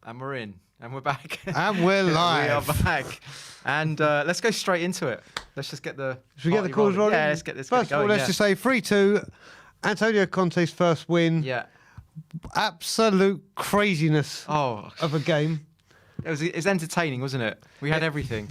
And we're in. And we're back. And we're live. We are back. And let's go straight into it. Let's just get the... Should we get the calls rolling? Yeah, let's get this First of all, let's just say 3-2. Antonio Conte's first win. Yeah. Absolute craziness of a game. It was entertaining, wasn't it? We had everything.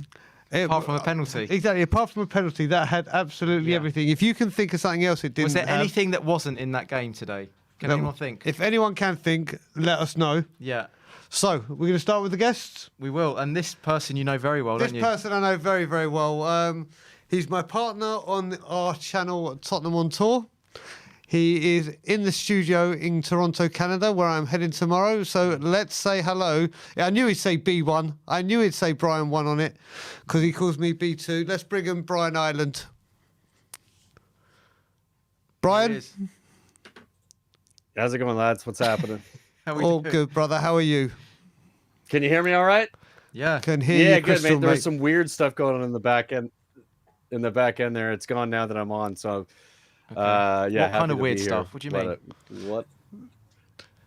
Apart from a penalty. Exactly. Apart from a penalty, that had absolutely everything. If you can think of something else it didn't Was there have, anything that wasn't in that game today? Can anyone think? If anyone can think, let us know. Yeah. So, we're going to start with the guests? We will. And this person you know very well, don't you? This person I know very, very well. He's my partner on our channel, Tottenham on Tour. He is in the studio in Toronto, Canada, where I'm heading tomorrow. So let's say hello. I knew he'd say B1. I knew he'd say Brian 1 on it because he calls me B2. Let's bring him Brian Ireland. Brian? How's it going, lads? What's happening? All good, brother. How are you? Can you hear me all right? Yeah. Can hear you, good, Crystal, mate. There was some weird stuff going on in the back end. In the back end there. It's gone now that I'm on, so... Okay. What kind of weird stuff? What do you mean? What?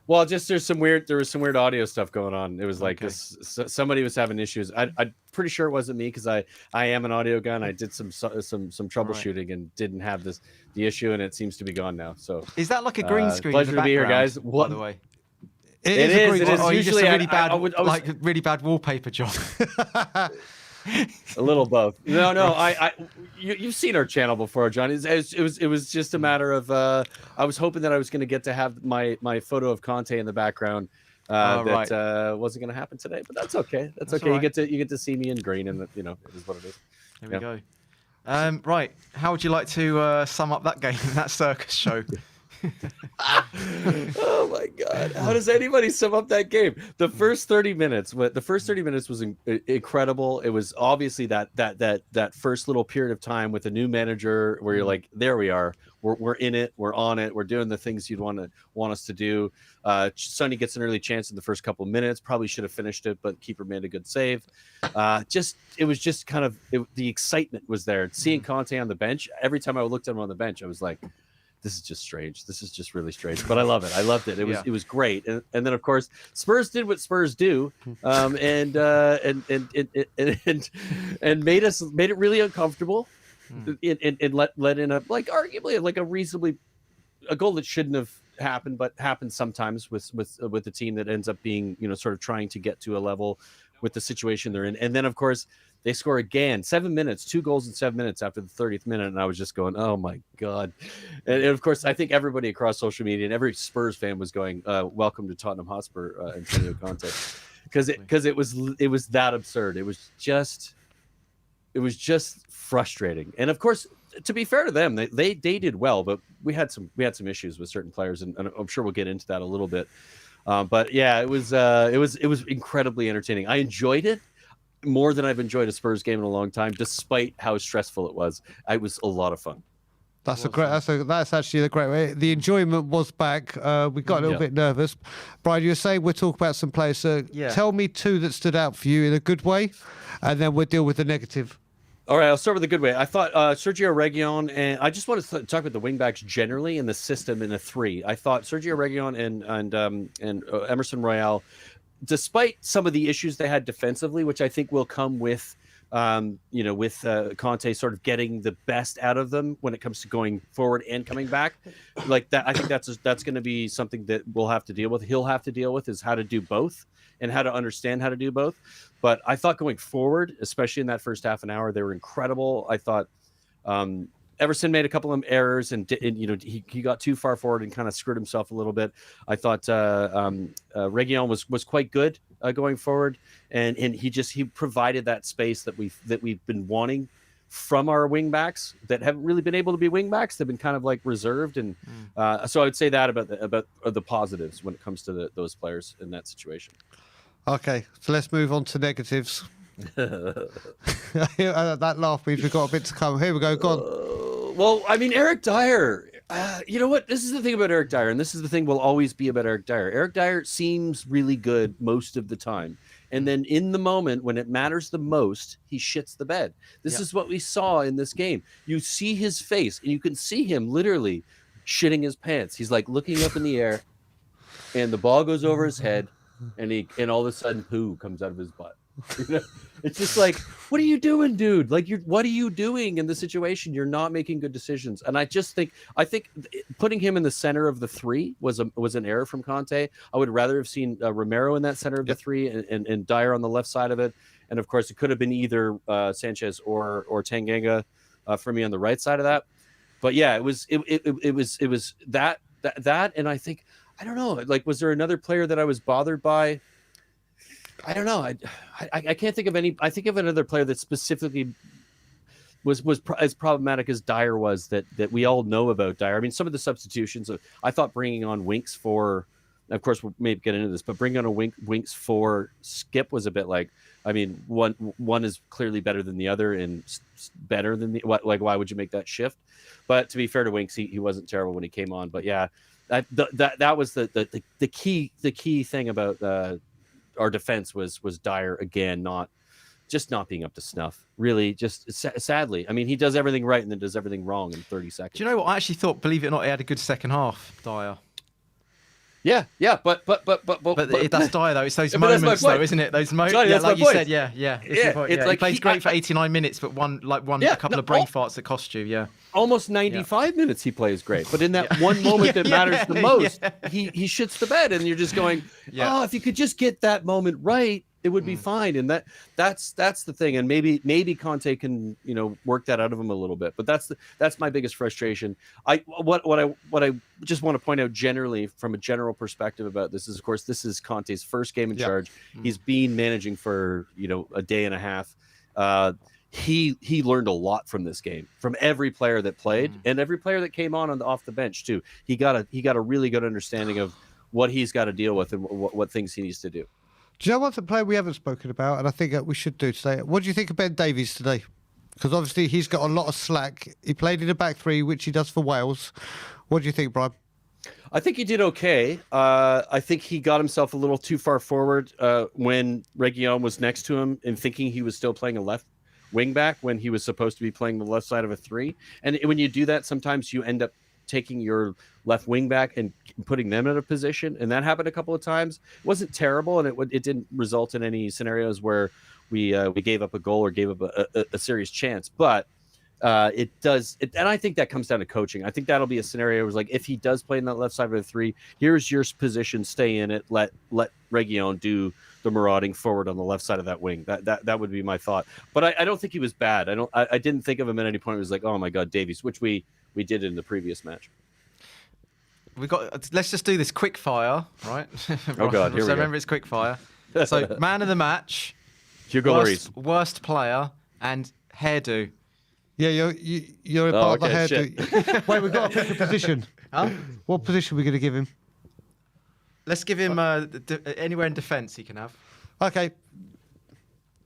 Well, just there was some weird audio stuff going on. It was like this. Somebody was having issues. I'm pretty sure it wasn't me because I am an audio guy. And I did some troubleshooting and didn't have the issue, and it seems to be gone now. So is that like a green screen? Pleasure to be here, guys. By the way. It is. It is. Or Usually just a really bad, like really bad wallpaper job. A little both. No. You've seen our channel before, John. It was just a matter of I was hoping that I was going to get to have my photo of Conte in the background. That wasn't going to happen today, but that's okay. That's okay. Right. You get to see me in green, and it is what it is. There we go. Right. How would you like to sum up that game, that circus show? Oh my God! How does anybody sum up that game? The first 30 minutes. Was incredible. It was obviously that first little period of time with a new manager where you're like, there we are. We're in it. We're on it. We're doing the things you'd want us to do. Sonny gets an early chance in the first couple of minutes. Probably should have finished it, but keeper made a good save. It was just kind of the excitement was there. Seeing Conte on the bench. Every time I looked at him on the bench, I was like, this is just strange. This is just really strange, but I love it. I loved it. It was great. And then of course Spurs did what Spurs do, and made it really uncomfortable, and let in arguably a goal that shouldn't have happened, but happens sometimes with the team that ends up being sort of trying to get to a level with the situation they're in. And then of course they score again, 7 minutes, 2 goals in 7 minutes after the 30th minute. And I was just going, oh my God. And of course, I think everybody across social media and every Spurs fan was going, welcome to Tottenham Hotspur, Antonio Conte. Because it was that absurd. It was just frustrating. And of course, to be fair to them, they did well, but we had some issues with certain players, and I'm sure we'll get into that a little bit. But yeah, it was incredibly entertaining. I enjoyed it more than I've enjoyed a Spurs game in a long time, despite how stressful it was. It was a lot of fun. That's actually the great way. The enjoyment was back. We got a little bit nervous. Brian, you were saying we'll talk about some players. So tell me 2 that stood out for you in a good way, and then we'll deal with the negative. All right, I'll start with the good way. I thought Sergio Reguilon, and I just want to talk about the wingbacks generally in the system in a 3. I thought Sergio Reguilon and Emerson Royale, despite some of the issues they had defensively, which I think will come with Conte sort of getting the best out of them when it comes to going forward and coming back, like that. I think that's going to be something that we'll have to deal with. He'll have to deal with is how to do both and how to understand how to do both. But I thought going forward, especially in that first half an hour, they were incredible. I thought Everson made a couple of errors, and he got too far forward and kind of screwed himself a little bit. I thought Reguilon was quite good going forward, and he provided that space that we've been wanting from our wing backs that haven't really been able to be wing backs. They've been kind of like reserved, and so I would say that about the positives when it comes to those players in that situation. Okay, so let's move on to negatives. That laugh means we've got a bit to come. Here we go. Go on. Well, I mean, Eric Dyer. You know what? This is the thing about Eric Dyer, and this is the thing will always be about Eric Dyer. Eric Dyer seems really good most of the time. And then in the moment when it matters the most, he shits the bed. This is what we saw in this game. You see his face, and you can see him literally shitting his pants. He's like looking up in the air, and the ball goes over his head, and all of a sudden poo comes out of his butt. It's just like, what are you doing, dude? Like, what are you doing in the situation? You're not making good decisions. And I think putting him in the center of the three was an error from Conte. I would rather have seen Romero in that center of the three and Dyer on the left side of it. And of course, it could have been either Sanchez or Tanganga for me on the right side of that. But yeah, it was that, and I think, I don't know, like, was there another player that I was bothered by? I don't know. I can't think of any. I think of another player that specifically was as problematic as Dyer was, that we all know about Dyer. I mean, some of the substitutions, I thought bringing on Winks for, of course, we'll maybe get into this, but bringing on a Winks for Skip was a bit like, I mean, one is clearly better than the other and better than why would you make that shift? But to be fair to Winks, he wasn't terrible when he came on. But yeah, that was the key thing about our defense was Dyer again, not being up to snuff. Really, just sadly. I mean, he does everything right and then does everything wrong in 30 seconds. Do you know what? I actually thought, believe it or not, he had a good second half, Dyer. Yeah, but that's Dyer though. It's those but that's my moments, point. though, isn't it? Those moments, Johnny, yeah, that's like my you point. said, yeah. It's like he plays great for 89 minutes, but a couple of brain farts that cost you, yeah. Almost 95 minutes he plays great, but in that one moment that matters the most, he shits the bed, and you're just going, oh, if you could just get that moment right, it would be fine. And that's the thing. And maybe Conte can, work that out of him a little bit. But that's my biggest frustration. What I just want to point out generally from a general perspective about this is, of course, this is Conte's first game in charge. He's been managing for a day and a half. He learned a lot from this game, from every player that played and every player that came on off the bench too. He got a really good understanding of what he's got to deal with and what things he needs to do. Do you know what's a player we haven't spoken about, and I think we should do today? What do you think of Ben Davies today? Because obviously he's got a lot of slack. He played in the back three, which he does for Wales. What do you think, Brian? I think he did okay. I think he got himself a little too far forward when Reguilón was next to him and thinking he was still playing a left wing back when he was supposed to be playing the left side of a three. And when you do that, sometimes you end up taking your left wing back and putting them in a position, and that happened a couple of times. It wasn't terrible, and it didn't result in any scenarios where we gave up a goal or gave up a serious chance. But it does, and I think that comes down to coaching. I think that'll be a scenario where, like, if he does play in that left side of the three, here's your position, stay in it, let Reguilón do the marauding forward on the left side of that wing. That would be my thought. But I don't think he was bad. I didn't think of him at any point. It was like, oh my God, Davies, which we did in the previous match. Let's just do this quick fire, right? Oh God, here we go. Remember, it's quick fire. So, man of the match, Hugo Lloris, worst player, and hairdo. Yeah, you're a part of the hairdo. Wait, we've got to pick a position. Huh? What position are we going to give him? Let's give him anywhere in defence he can have. Okay.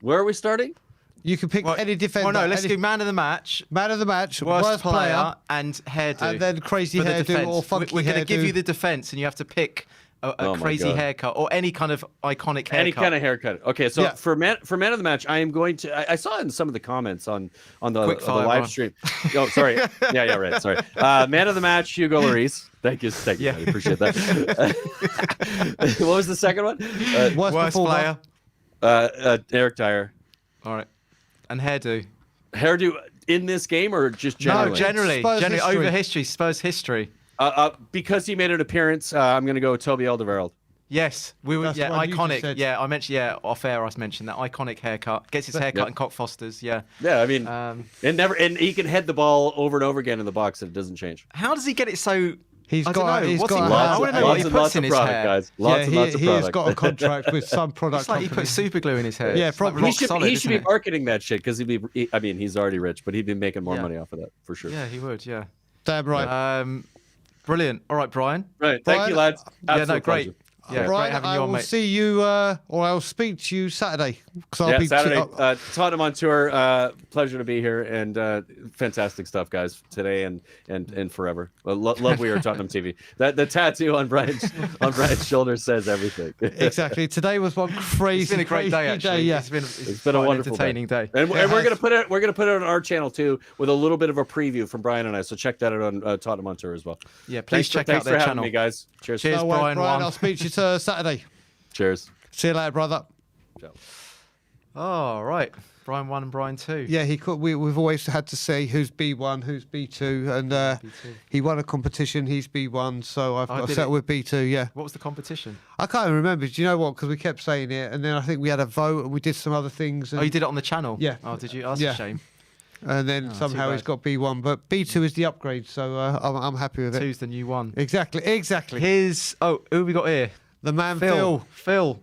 Where are we starting? You can pick any defender. Oh no, let's do man of the match. Man of the match, worst player, and hairdo. And then crazy hairdo or funky hairdo. We're going to give you the defence, and you have to pick a crazy haircut or any kind of iconic haircut. Any kind of haircut. Okay, so for man of the match, I am going to. I saw in some of the comments on the live stream. Oh, sorry. Yeah, right. Sorry. Man of the match, Hugo Lloris. Thank you. I appreciate that. What was the second one? Worst player. Eric Dyer. All right. And hairdo in this game or just generally? No, generally over history, Spurs history. Because he made an appearance, I'm going to go Toby Alderweireld. Yes, we were. That's Iconic. Yeah, I mentioned. Yeah, off air, I mentioned that iconic haircut. Gets his haircut in Cock Foster's. Yeah. Yeah, I mean, and he can head the ball over and over again in the box, and it doesn't change. How does he get it so? He's I got don't know. I want to know what he puts in his hair. Guys. Lots of product. He's got a contract with some product. It's like he put super glue in his hair. Yeah, probably. He should be marketing that shit because he's already rich, but he'd be making more money off of that for sure. Yeah, he would. Yeah. Damn right. Brilliant. All right, Brian. Right. Thank you, lads. Great. Pleasure. Yeah, Brian, great having I you on, will mate. see you, or I'll speak to you Saturday. Saturday. Tottenham on tour. Pleasure to be here, and fantastic stuff, guys, today and forever. Love We Are Tottenham TV. The tattoo on Brian's shoulder says everything. Exactly. Today was one crazy. It's been a great day, actually. Yeah. It's been a wonderful entertaining day. And we're gonna put it on our channel too, with a little bit of a preview from Brian and I. So check that out on Tottenham on tour as well. Yeah, please check out their channel. Thanks for channel. having me, guys. Cheers. Cheers, Brian. I'll speak to you Saturday. Cheers. See you later, brother. Oh, right. Brian 1 and Brian 2. Yeah, we've always had to say who's B1, who's B2, and B2. he won a competition. He's B1, so I've got to did settle with B2. Yeah, What was the competition? I can't even remember. Do you know what? Because we kept saying it, and then I think we had a vote, and we did some other things. And, Oh, you did it on the channel? Yeah. Oh, did you? Oh, that's Yeah. a shame. and then Oh, somehow too he's bad. got B1, but B2 is the upgrade, so I'm happy with it. 2's the new one. Exactly. Oh, who have we got here? The man Phil. Phil.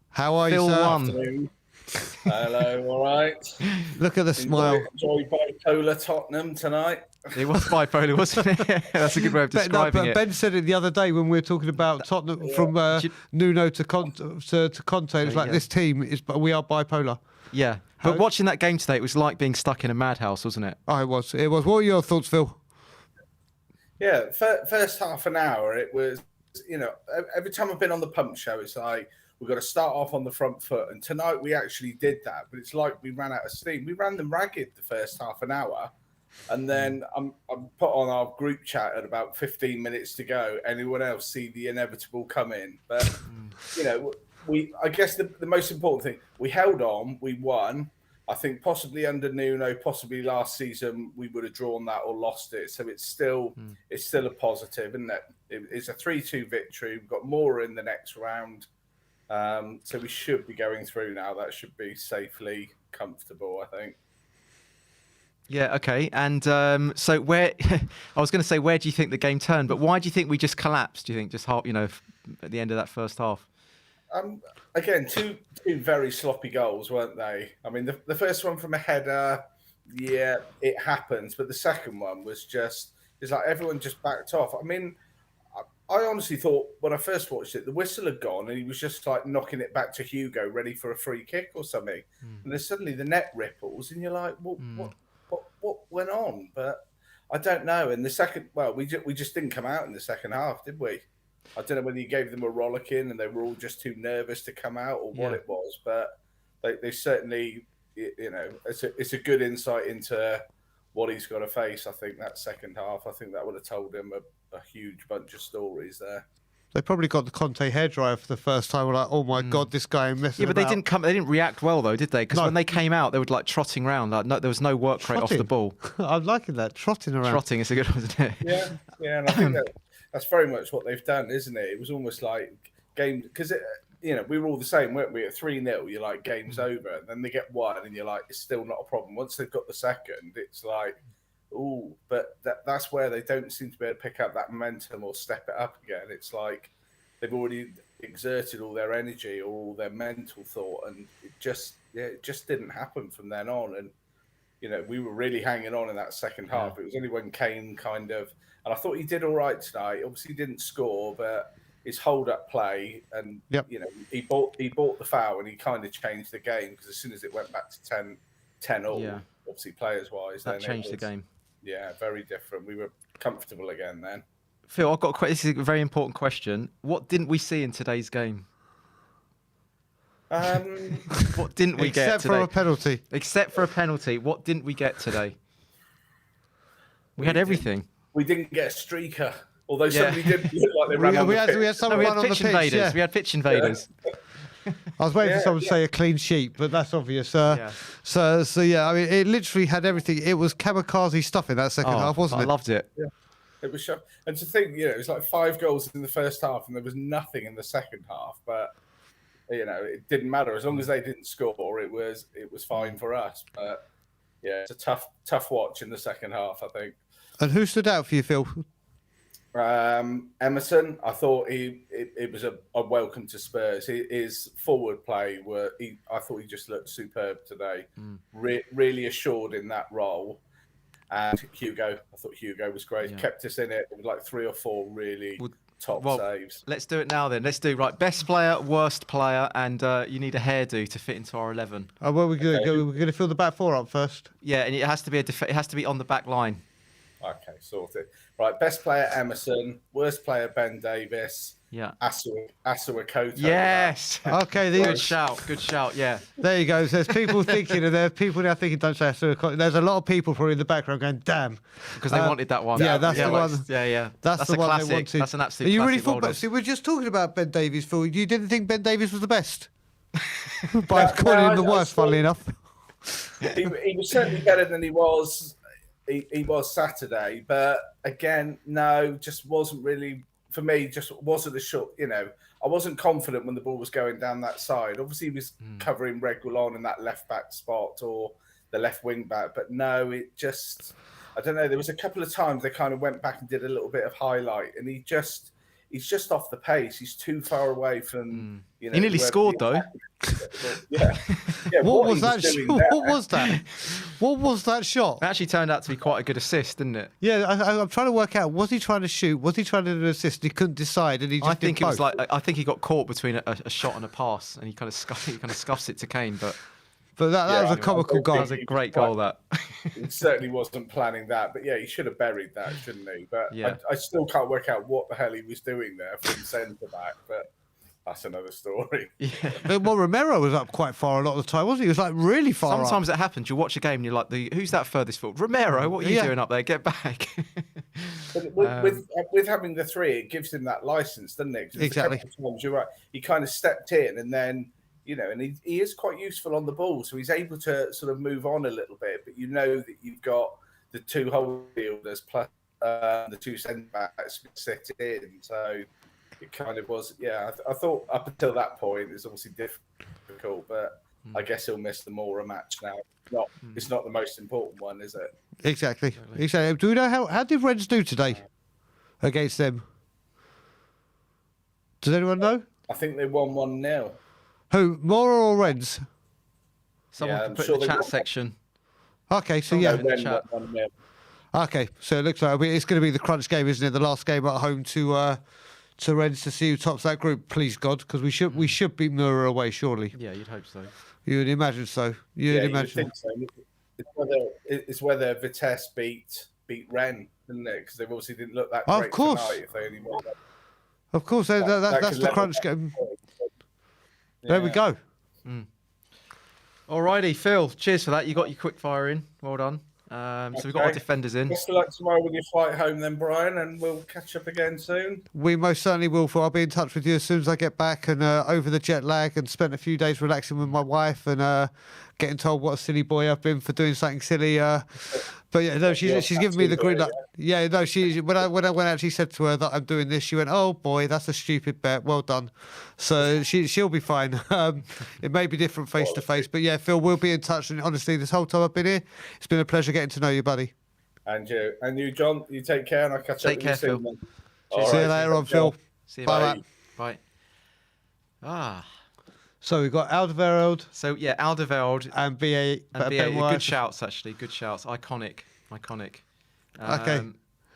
How are Phil you, sir? won. Hello, all right. Look at the smile. Enjoy bipolar Tottenham tonight. It was bipolar, wasn't it? That's a good way of describing it. Ben said it the other day when we were talking about Tottenham from Nuno to Conte. It's like yeah. this team is, but we are bipolar. Yeah. How- But watching that game today, it was like being stuck in a madhouse, wasn't it? Oh, it was. What were your thoughts, Phil? Yeah, first half an hour, it was, every time I've been on the pump show, it's like, we've got to start off on the front foot. And tonight we actually did that, but it's like we ran out of steam. We ran them ragged the first half an hour. And then I'm put on our group chat at about 15 minutes to go. Anyone else see the inevitable come in? But, I guess the most important thing, we held on, we won. I think possibly under Nuno, possibly last season, we would have drawn that or lost it. So it's still a positive, isn't it? It's a 3-2 victory. We've got more in the next round. So we should be going through now. That should be safely comfortable, I think. Yeah, okay. And so where I was going to say, where do you think the game turned? But why do you think we just collapsed? Do you think just half, at the end of that first half? Again, two very sloppy goals, weren't they? I mean, the first one from a header, yeah, it happens. But the second one was it's like everyone just backed off. I mean, I honestly thought when I first watched it, the whistle had gone and he was just like knocking it back to Hugo, ready for a free kick or something. And then suddenly the net ripples and you're like, what went on? But I don't know. And the second, we just didn't come out in the second half, did we? I don't know whether you gave them a rollicking and they were all just too nervous to come out or what it was, but they certainly, it's a good insight into what he's got to face. I think that second half, I think that would have told him a huge bunch of stories there. They probably got the Conte hairdryer for the first time. We're like, oh my god, this guy messing. Yeah, but they didn't react well though, did they? Because when they came out, they were like trotting around. Like there was no work rate off the ball. I'm liking that, trotting around. Trotting is a good one, isn't it? Yeah, and I think that's very much what they've done, isn't it? It was almost like game because we were all the same, weren't we? At 3-0, you're like game's over, and then they get one, and you're like it's still not a problem. Once they've got the second, it's like. Ooh, but that's where they don't seem to be able to pick up that momentum or step it up again. It's like they've already exerted all their energy or all their mental thought, and it just didn't happen from then on. And we were really hanging on in that second half. It was only when Kane and I thought he did all right tonight. Obviously, he didn't score, but his hold-up play and he bought the foul and he kind of changed the game because as soon as it went back to 10-all, obviously players-wise, that changed the game. Yeah, very different. We were comfortable again then. Phil, I've got this is a very important question. What didn't we see in today's game? What didn't we get Except today? for a penalty. Except for a penalty. What didn't we get today? We had everything. We didn't get a streaker, although somebody did look like they ran on the pitch. We had someone we run had on the pitch pitch. invaders. Yeah. We had pitch invaders. I was waiting for someone to say a clean sheet, but that's obvious. So yeah, I mean, it literally had everything. It was kamikaze stuff in that second half, wasn't it? I loved it. Yeah. It was shocked. And to think, it was like 5 goals in the first half and there was nothing in the second half. But, it didn't matter. As long as they didn't score, it was fine for us. But, yeah, it's a tough watch in the second half, I think. And who stood out for you, Phil? Emerson, I thought it was a welcome to Spurs. His forward play, I thought he just looked superb today. Really assured in that role. And Hugo, I thought Hugo was great. Yeah. Kept us in it. It was like 3 or 4 really top saves. Let's do it now then. Let's do best player, worst player, and you need a hairdo to fit into our 11. Well, we're going to fill the back 4 up first. Yeah, and it has to be it has to be on the back line. Okay, sorted. Right, best player Emerson, worst player Ben Davis, Yeah. Asuakoto. Yes. Okay, Good shout. Yeah. there you go. So there's people thinking, and there are people now thinking, don't say Asuakoto. There's a lot of people probably in the background going, damn. Because they wanted that one. Yeah, that's the one. Yeah. That's the a one classic. they wanted. That's an absolute You really classic. thought, Well but done. see, we're just talking about Ben Davies, Phil. You didn't think Ben Davies was the best? By calling him the worst, funnily enough. He was certainly better than he was. He was Saturday, but again, no, just wasn't really for me. Just wasn't a shot. I wasn't confident when the ball was going down that side. Obviously, he was covering Reguilon in that left back spot or the left wing back, but no, it just I don't know. There was a couple of times they kind of went back and did a little bit of highlight, and he's just off the pace. He's too far away from. He nearly scored though. Yeah. What was that? What was that? What was that shot? It actually turned out to be quite a good assist, didn't it? Yeah, I'm trying to work out. Was he trying to shoot? Was he trying to do an assist? He couldn't decide, and he just. I think did it was both. I think he got caught between a shot and a pass, and he kind of scuffs it to Kane. But that was a comical goal. that was a great goal. That. He certainly wasn't planning that, but yeah, he should have buried that, shouldn't he? But Yeah. I still can't work out what the hell he was doing there from centre back. But that's another story. Yeah. Well, Romero was up quite far a lot of the time, wasn't he? He was like really far up. Sometimes it happens. You watch a game and you're like, who's that furthest forward? Romero, what are you doing up there? Get back. But with having the three, it gives him that license, doesn't it? 'Cause Exactly. a couple of times, you're right. He kind of stepped in, and then and he is quite useful on the ball, so he's able to sort of move on a little bit. But that you've got the two holders plus the two centre backs sit in, so it kind of was. Yeah, I thought up until that point it's obviously difficult, but I guess he'll miss the Mora match now. It's not the most important one, is it? Exactly. Do we know how did Reds do today against them? Does anyone know? I think they won 1-0. Who, Mora or Reds? Someone Yeah, can I'm put sure in the they chat will. section. Okay, so Yeah. yeah. in the chat. 1-0. Okay, so it looks like it's going to be the crunch game, isn't it? The last game at home to Reds to see who tops that group. Please God, because we should beat Mura away, surely. Yeah, you'd hope so. You would imagine so. You would imagine. think so. It's whether Vitesse beat Rennes, isn't it? Because they obviously didn't look that great Of course. tonight if they only won that. Of course, that's could the level crunch that. game. There we Yeah. go. Alrighty, Phil. Cheers for that. You got your quick fire in. Well done. So we've got our Okay. defenders in. Best of luck tomorrow with your flight home, then, Brian, and we'll catch up again soon. We most certainly will. Phil. I'll be in touch with you as soon as I get back and over the jet lag and spent a few days relaxing with my wife and getting told what a silly boy I've been for doing something silly. But yeah, no, she's given me the green light. Yeah, no, when I actually said to her that I'm doing this, she went, "Oh boy, that's a stupid bet. Well done." So she'll be fine. It may be different face to face, but yeah, Phil, we'll be in touch. And honestly, this whole time I've been here, it's been a pleasure getting to know you, buddy. And you, John, you take care, and I'll catch Take up care, with you soon. Phil. Then. Cheers. See you All right, later on, take Phil. care. See you Bye. later. Bye. So we've got Alderweireld So yeah, Alderweireld and BA. and Ben BA. White. Good shouts, actually. Good shouts. Iconic. Okay.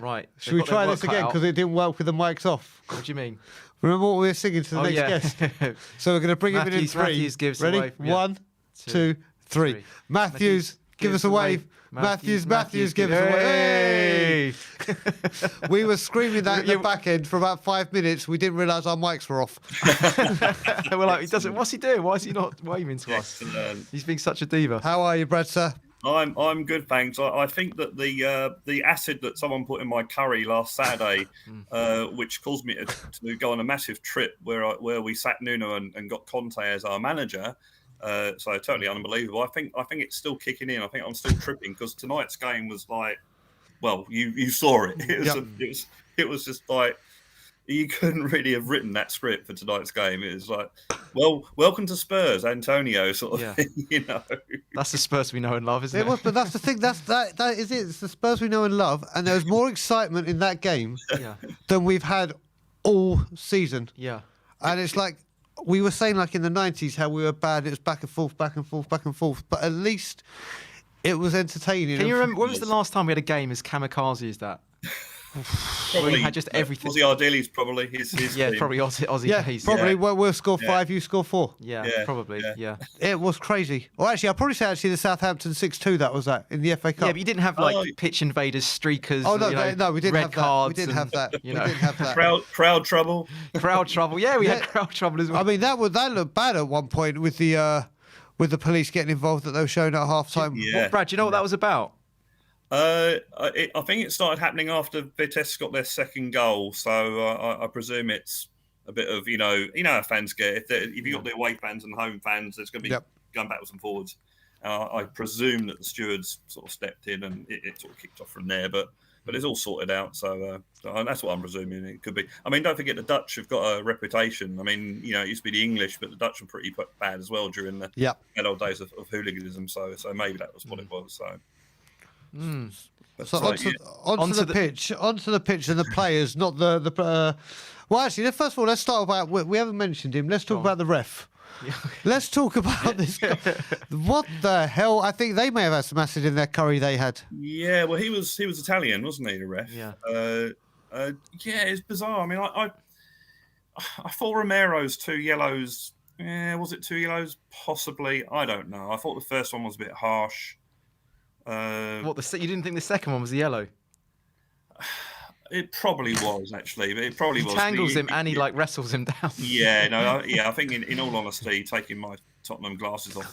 Right. Should we try this again because it didn't work with the mics off? What do you mean? Remember what we were singing to the next guest? So we're going to bring him in Matthews- 3. Matthews gives Ready? away. Yeah. 1, 2, 3. three. Matthews, give us a wave. Matthews, give us a wave. Hey! We were screaming that in the back end for about 5 minutes. We didn't realise our mics were off. We're like, he doesn't. What's he doing? Why is he not waving to us? Excellent. He's being such a diva. How are you, Brad, sir? I'm good, thanks. I think that the acid that someone put in my curry last Saturday, which caused me to go on a massive trip where we sacked Nuno and got Conte as our manager. So totally unbelievable. I think it's still kicking in. I think I'm still tripping because tonight's game was like, well, you saw it. It was just like you couldn't really have written that script for tonight's game. It was like, well, welcome to Spurs, Antonio, sort of thing, you know. That's the Spurs we know and love, isn't it? It was, but that's the thing. That is it. It's the Spurs we know and love, and there was more excitement in that game Yeah. than we've had all season. Yeah. And it's like we were saying, like in the 90s, how we were bad. It was back and forth, back and forth, back and forth. But at least it was entertaining. Can you remember when was the last time we had a game as kamikaze as that? Probably he had just everything. Aussie Ardele's probably his Yeah, team. probably Aussie Yeah, pace. probably. Yeah. We'll score 5, you score 4. Yeah, Yeah, probably. yeah. Yeah. It was crazy. Well, actually, I'll probably say the Southampton 6-2 that was in the FA Cup. Yeah, but you didn't have like Oh. pitch invaders, streakers. Oh no, you know, no, we didn't red have that. cards. We didn't have that. You We know, didn't have that. Crowd trouble. crowd trouble. Yeah, we had Yeah. crowd trouble as well. I mean, that looked bad at one point with the police getting involved that they were showing at half time. Yeah. Brad, do you know what that was about? I think it started happening after Vitesse got their second goal, so I presume it's a bit of you know how fans get if you got the away fans and home fans, there's going to be going backwards and forwards. I presume that the stewards sort of stepped in and it sort of kicked off from there, but it's all sorted out. So that's what I'm presuming it could be. I mean, don't forget the Dutch have got a reputation. I mean, it used to be the English, but the Dutch were pretty bad as well during the bad old days of hooliganism. So maybe that was what it was. So. So onto the pitch and the players, not the. Well, actually, first of all, let's start about. We haven't mentioned him. Let's talk about the ref. Let's talk about this guy. What the hell? I think they may have had some acid in their curry they had. Yeah, well, he was Italian, wasn't he, the ref? Yeah. Yeah, it's bizarre. I mean, I thought Romero's 2 yellows. Yeah, was it 2 yellows? Possibly. I don't know. I thought the first one was a bit harsh. You didn't think the second one was the yellow? It probably was actually. It probably was. He tangles him and he like wrestles him down. Yeah, no, I think in all honesty, taking my Tottenham glasses off,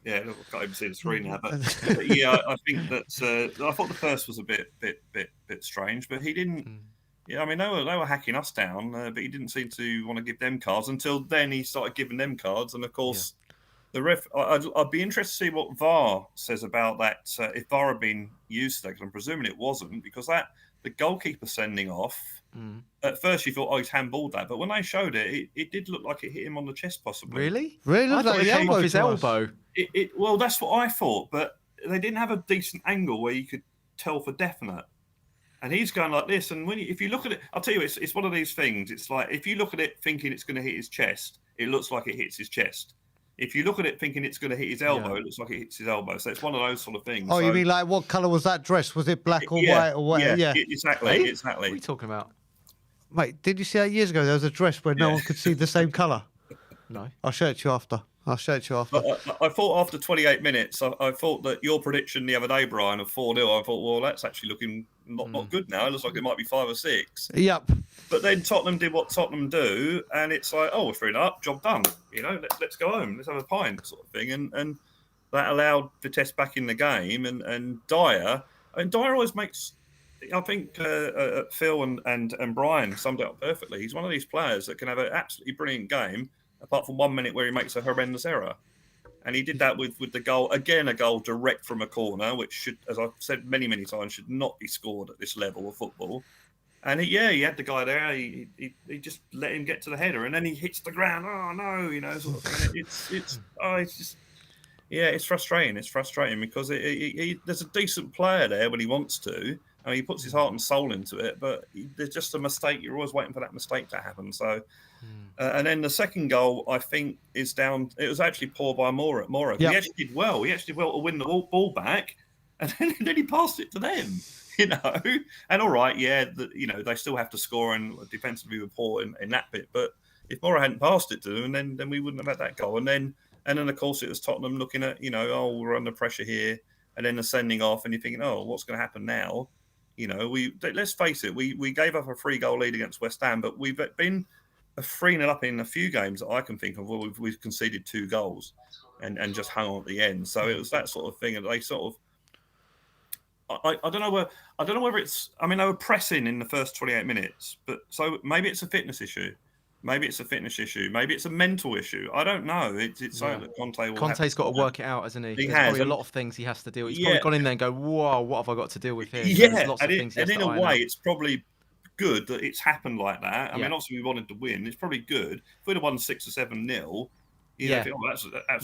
yeah, I can't even see the screen now. But yeah, I think that I thought the first was a bit strange, but he didn't. Yeah, I mean they were hacking us down, but he didn't seem to want to give them cards until then. He started giving them cards, and of course. Yeah. The ref, I'd be interested to see what VAR says about that. If VAR had been used there, because I'm presuming it wasn't, because the goalkeeper sending off. At first, you thought, he's handballed that, but when they showed it did look like it hit him on the chest, possibly. Really? Really? I thought it came off his elbow. Well, that's what I thought, but they didn't have a decent angle where you could tell for definite. And he's going like this, and if you look at it, I'll tell you, it's one of these things. It's like if you look at it thinking it's going to hit his chest, it looks like it hits his chest. If you look at it thinking it's going to hit his elbow, it looks like it hits his elbow. So it's one of those sort of things. Oh, you mean like what colour was that dress? Was it black or white or what? Yeah, exactly. What are you talking about? Mate, did you see that years ago? There was a dress where no one could see the same colour. No. I'll show it to you after. I thought after 28 minutes, I thought that your prediction the other day, Brian, of 4-0, I thought, well, that's actually looking not good now. It looks like it might be 5 or 6. Yep. But then Tottenham did what Tottenham do, and it's like, we're 3-0, job done. Let's go home. Let's have a pint, sort of thing. And that allowed Vitesse back in the game. And Dyer always makes. I think Phil and Brian summed it up perfectly. He's one of these players that can have an absolutely brilliant game, apart from 1 minute where he makes a horrendous error. And he did that with the goal. Again, a goal direct from a corner, which should, as I've said many, many times, should not be scored at this level of football. And he had the guy there. He just let him get to the header, and then he hits the ground. Oh no, sort of thing. It's frustrating. It's frustrating because there's a decent player there when he wants to. I mean, he puts his heart and soul into it, but there's just a mistake. You're always waiting for that mistake to happen. So, and then the second goal, I think, is down. It was actually poor by Mora. Yep. He actually did well. He actually did well to win the ball back, and then he passed it to them. And all right, they still have to score and defensively were poor in that bit. But if Mora hadn't passed it to them, then we wouldn't have had that goal. And then of course it was Tottenham looking at we're under pressure here, and then the sending off, and you're thinking, what's going to happen now? Let's face it, we gave up a 3-goal lead against West Ham, but we've been a 3-0 up in a few games that I can think of where we've conceded 2 goals and just hung on at the end. So it was that sort of thing, and they sort of. I don't know whether it's. I mean, they were pressing in the first 28 minutes, but so maybe it's a fitness issue. Maybe it's a fitness issue. Maybe it's a mental issue. I don't know. It's something that Conte's got to work it out, hasn't he? He There's has probably a lot of things he has to deal with. He's probably gone in there and go, "Whoa, what have I got to deal with here?" Yeah, and in a way, it's probably good that it's happened like that. I mean, obviously we wanted to win. It's probably good. If we'd have won 6 or 7-0. That's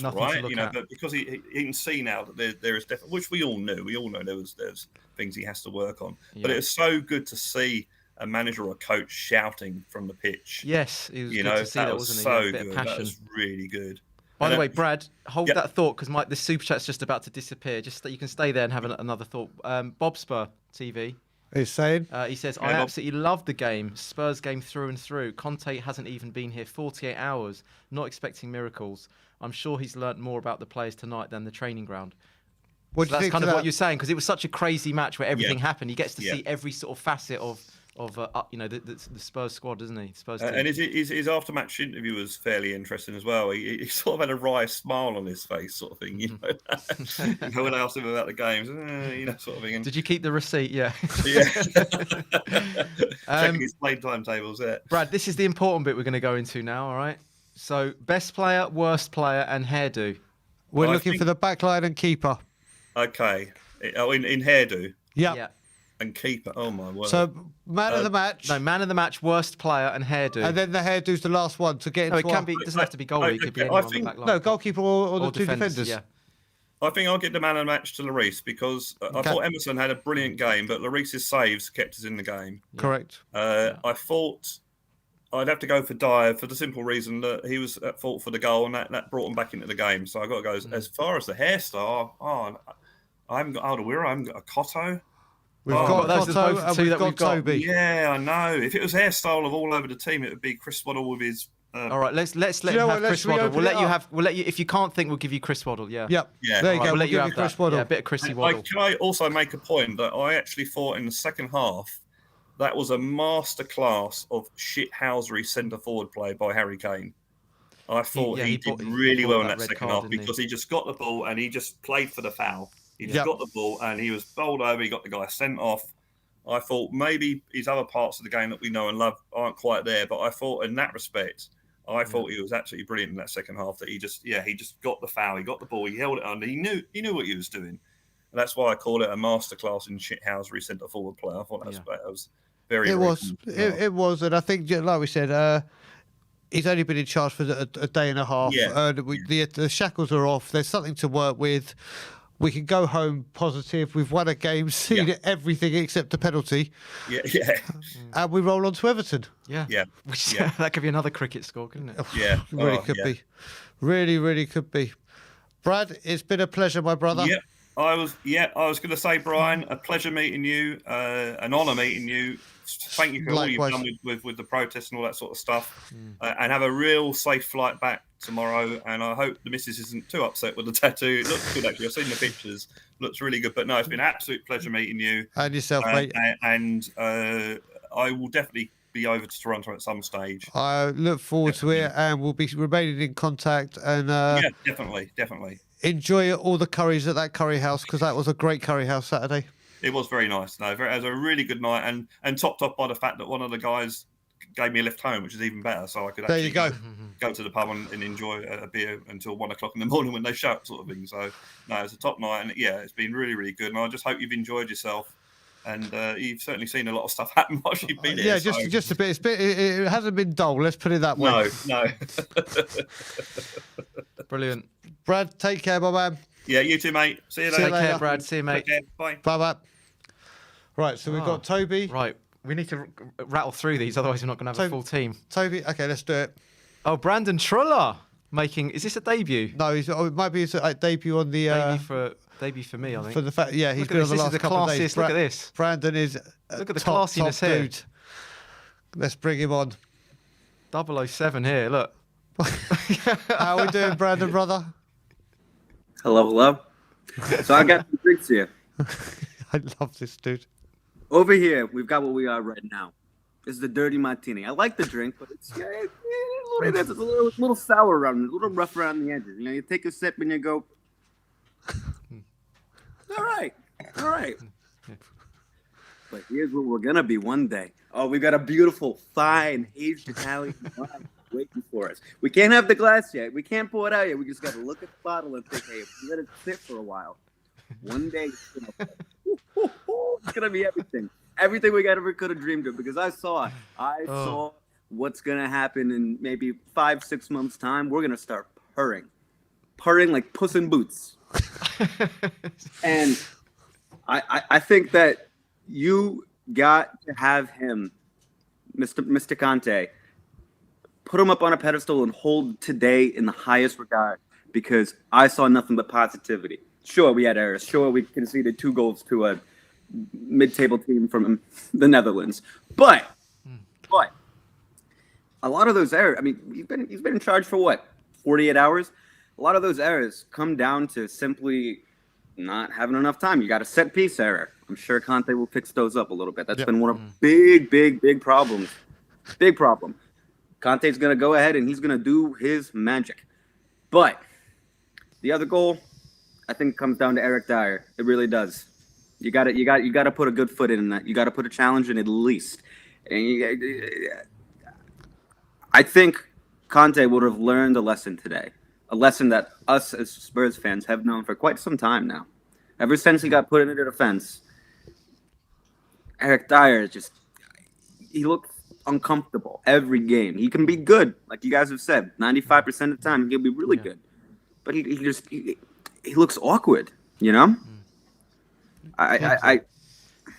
right. But because he can see now that there is definitely, which we all knew. We all know there's things he has to work on. Yeah. But it was so good to see a manager or a coach shouting from the pitch. Yes, it was good to see that, wasn't it? So good. That was really good. By the way, Brad, hold that thought because the super chat's just about to disappear. Just that you can stay there and have another thought. Bobspur TV. He's saying. He says, Yeah, I Bob. absolutely love the game. Spurs game through and through. Conte hasn't even been here 48 hours. Not expecting miracles. I'm sure he's learnt more about the players tonight than the training ground. What So do you that's think kind to of that? what you're saying, because it was such a crazy match where everything Yeah. happened. He gets to Yeah. see every sort of facet of the Spurs squad, doesn't he? Spurs team. And his after-match interview was fairly interesting as well. He sort of had a wry smile on his face, sort of thing. You know, when I asked him about the games, sort of thing. And, Did you keep the receipt? Yeah. yeah, checking his play timetables there. Brad, this is the important bit we're going to go into now, all right? So, best player, worst player, and hairdo. We're I looking think- for the backline and keeper. Okay. Oh, in hairdo Yep. Yeah. and keeper. Oh my word. So, man of the match. No, man of the match, worst player, and hairdo. And then the hairdo's the last one to get No, into it can our- be. It doesn't have to be goalie. It could be I anyone on the think- back line. No, goalkeeper or the two defenders. Yeah. I think I'll get the man of the match to Lloris because I Okay. thought Emerson had a brilliant game, but Lloris's saves kept us in the game. Correct. I thought I'd have to go for Dyer for the simple reason that he was at fault for the goal, and that brought him back into the game. So I got to go as far as the hairstyle. I haven't got Alderweireld, I haven't got a Cotto. We've Oh, got those are Cotto both and two we've that got we've got. Toby. Yeah, I know. If it was hairstyle of all over the team, it would be Chris Waddle with his. All right, let's let you him know have what, Chris let's Waddle. reopen it up. We'll let you. If you can't think, we'll give you Chris Waddle. Yeah. Yep. Yeah. There you All right, go. we'll let you give have you Chris that. Waddle. Yeah, a bit of Chrissy Waddle. Can I also make a point that I actually thought in the second half that was a masterclass of shithousery centre forward play by Harry Kane. I thought yeah, he he did bought- really he well bought in that that red second card, half didn't he? because he just got the ball and he just played for the foul. He just Yep. got the ball and he was bowled over. He got the guy sent off. I thought maybe his other parts of the game that we know and love aren't quite there, but I thought in that respect, I thought he was absolutely brilliant in that second half. That he just got the foul, he got the ball, he held it under, he knew what he was doing, and that's why I call it a masterclass in shithousery centre forward play. I thought that was very. It very was. good. It was, and I think, like we said, he's only been in charge for a day and a half. Yeah. The shackles are off. There's something to work with. We can go home positive. We've won a game, seen everything except the penalty, Yeah. and we roll on to Everton. Yeah. Yeah. Which, Yeah. that could be another cricket score, couldn't it? Yeah. Really Oh, could yeah. be. Really, really could be. Brad, it's been a pleasure, my brother. Yeah, I was going to say, Brian, a pleasure meeting you, an honour meeting you. Thank you for all Likewise. you've done with the protests and all that sort of stuff, and have a real safe flight back tomorrow. And I hope the missus isn't too upset with the tattoo. It looks good, actually. I've seen the pictures. Looks really good. But no, it's been an absolute pleasure meeting you. And yourself, mate. And I will definitely be over to Toronto at some stage. I look forward to it, and we'll be remaining in contact. And Yeah, definitely. enjoy all the curries at that curry house, because that was a great curry house Saturday. It was very nice. No, it was a really good night, and topped off by the fact that one of the guys gave me a lift home, which is even better. So I could There actually you go. go to the pub and enjoy a beer until 1 o'clock in the morning when they shut, sort of thing. So no, it's a top night, and yeah, it's been really, really good. And I just hope you've enjoyed yourself. And you've certainly seen a lot of stuff happen while you've been here. Yeah, so- just a bit. It hasn't been dull. Let's put it that way. No. Brilliant. Brad, take care, my man. Yeah, you too, mate. See you See you later. Take care, later. Brad. See you, mate. Take care. Bye. Bye bye. Right, so we've got Toby. Right. We need to rattle through these, otherwise we're not going to have a full team. Toby. Okay, let's do it. Oh, Brandon Truller making. Is this a debut? No, it might be his debut on the Debut for me, I think. for the fact. Yeah, he's Look at been on this, the this is last the couple of days. classiest. Look at this. Brandon is Look at the top classiness here. dude. Let's bring him on. 007 here. Look. How are we doing, Brandon, brother? Hello. So I got some drinks here. I love this dude. Over here, we've got what we are right now. This is the dirty martini. I like the drink, but it's a little sour around, a little rough around the edges. You know, you take a sip and you go, all right. But here's what we're gonna be one day. Oh, we've got a beautiful, fine, aged Italian wine waiting for us. We can't have the glass yet. We can't pour it out yet. We just got to look at the bottle and think, hey, if we let it sit for a while, one day it's gonna be everything. Everything we ever could have dreamed of, because I saw what's gonna happen in maybe 5-6 months' time. We're gonna start purring like Puss in Boots. And I think that you got to have him, Mr. Conte, put him up on a pedestal and hold today in the highest regard, because I saw nothing but positivity. Sure, we had errors. Sure, we conceded 2 goals to a mid-table team from the Netherlands. But a lot of those errors, I mean, he's been in charge for what, 48 hours? A lot of those errors come down to simply not having enough time. You got a set piece error. I'm sure Conte will fix those up a little bit. That's been one of big problems. Big problem. Conte's going to go ahead and he's going to do his magic. But the other goal, I think, comes down to Eric Dyer. It really does. You got to put a good foot in that. You got to put a challenge in at least. And I think Conte would have learned a lesson today, a lesson that us as Spurs fans have known for quite some time now. Ever since he got put into the defense, Eric Dyer he looks uncomfortable every game. He can be good, like you guys have said. 95% of the time, he'll be really good. But he looks awkward, you know?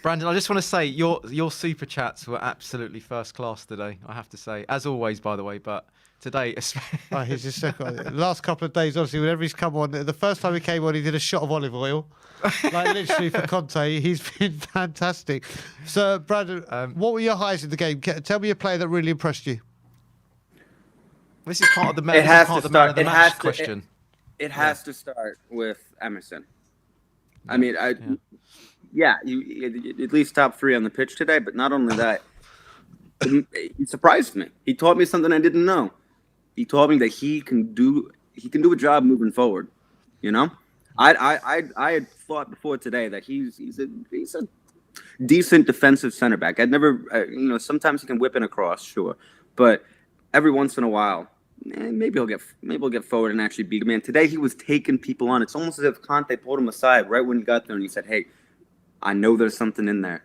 Brandon, I just want to say your super chats were absolutely first class today. I have to say, as always, by the way, but today, He's just last couple of days, obviously, whenever he's come on, the first time he came on, he did a shot of olive oil, like literally for Conte. He's been fantastic. So, Brandon, what were your highs in the game? Tell me a player that really impressed you. This is part of the match question. It has to start with Emerson. I mean, you at least top 3 on the pitch today, but not only that, he surprised me. He taught me something I didn't know. He told me that he can do a job moving forward. You know, I had thought before today that he's a decent defensive center back. I'd never, sometimes he can whip in across, sure, but every once in a while, maybe he'll get forward and actually beat a man. Today he was taking people on. It's almost as if Conte pulled him aside right when he got there and he said, "Hey, I know there's something in there.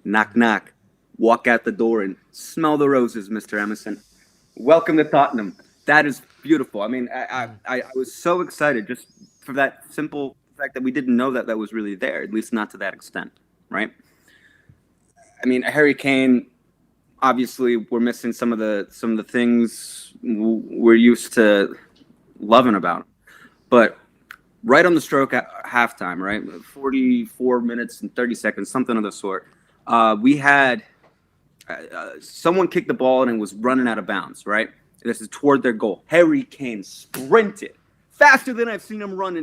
Knock, knock. Walk out the door and smell the roses, Mr. Emerson. Welcome to Tottenham." That is beautiful. I mean, I was so excited just for that simple fact that we didn't know that was really there, at least not to that extent, right? I mean, Harry Kane, obviously, we're missing some of the things we're used to loving about him. But right on the stroke at halftime, right, 44 minutes and 30 seconds, something of the sort, we had someone kicked the ball and it was running out of bounds, right? This is toward their goal. Harry Kane sprinted faster than I've seen him run.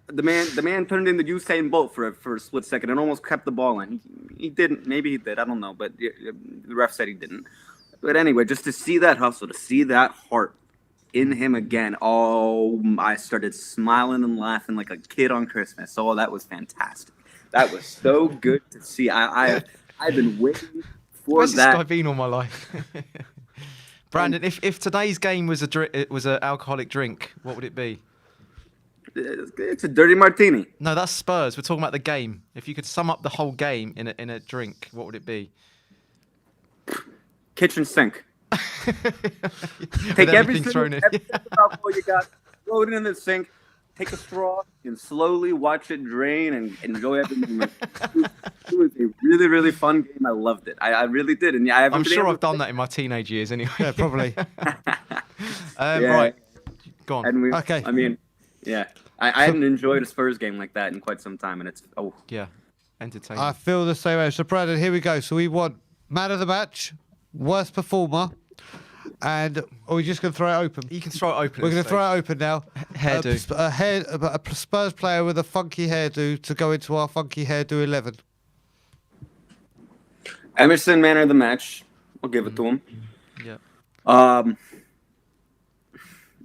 The man turned into Usain Bolt for a split second and almost kept the ball in. He didn't. Maybe he did. I don't know. But the ref said he didn't. But anyway, just to see that hustle, to see that heart in him again, I started smiling and laughing like a kid on Christmas. Oh, that was fantastic. That was so good to see. I've been waiting for Where's that. This guy been all my life? Brandon, if today's game was an alcoholic drink, what would it be? It's a dirty martini. No, that's Spurs. We're talking about the game. If you could sum up the whole game in a drink, what would it be? Kitchen sink. Take every single alcohol you got, throw it in the sink, take a straw, and slowly watch it drain and enjoy every moment. It was a really, really fun game. I loved it. I really did. And I'm sure I've done that in my teenage years anyway. Yeah, probably. Right. Go on. Okay. I mean, yeah. I hadn't enjoyed a Spurs game like that in quite some time, and it's yeah, entertaining. I feel the same way. So, Brandon, here we go. So we want man of the match, worst performer, and are we just going to throw it open? You can throw it open. We're going to throw it open now. Hairdo. A Spurs player with a funky hairdo to go into our funky hairdo 11. Emerson, man of the match. I'll give it to him. Yeah.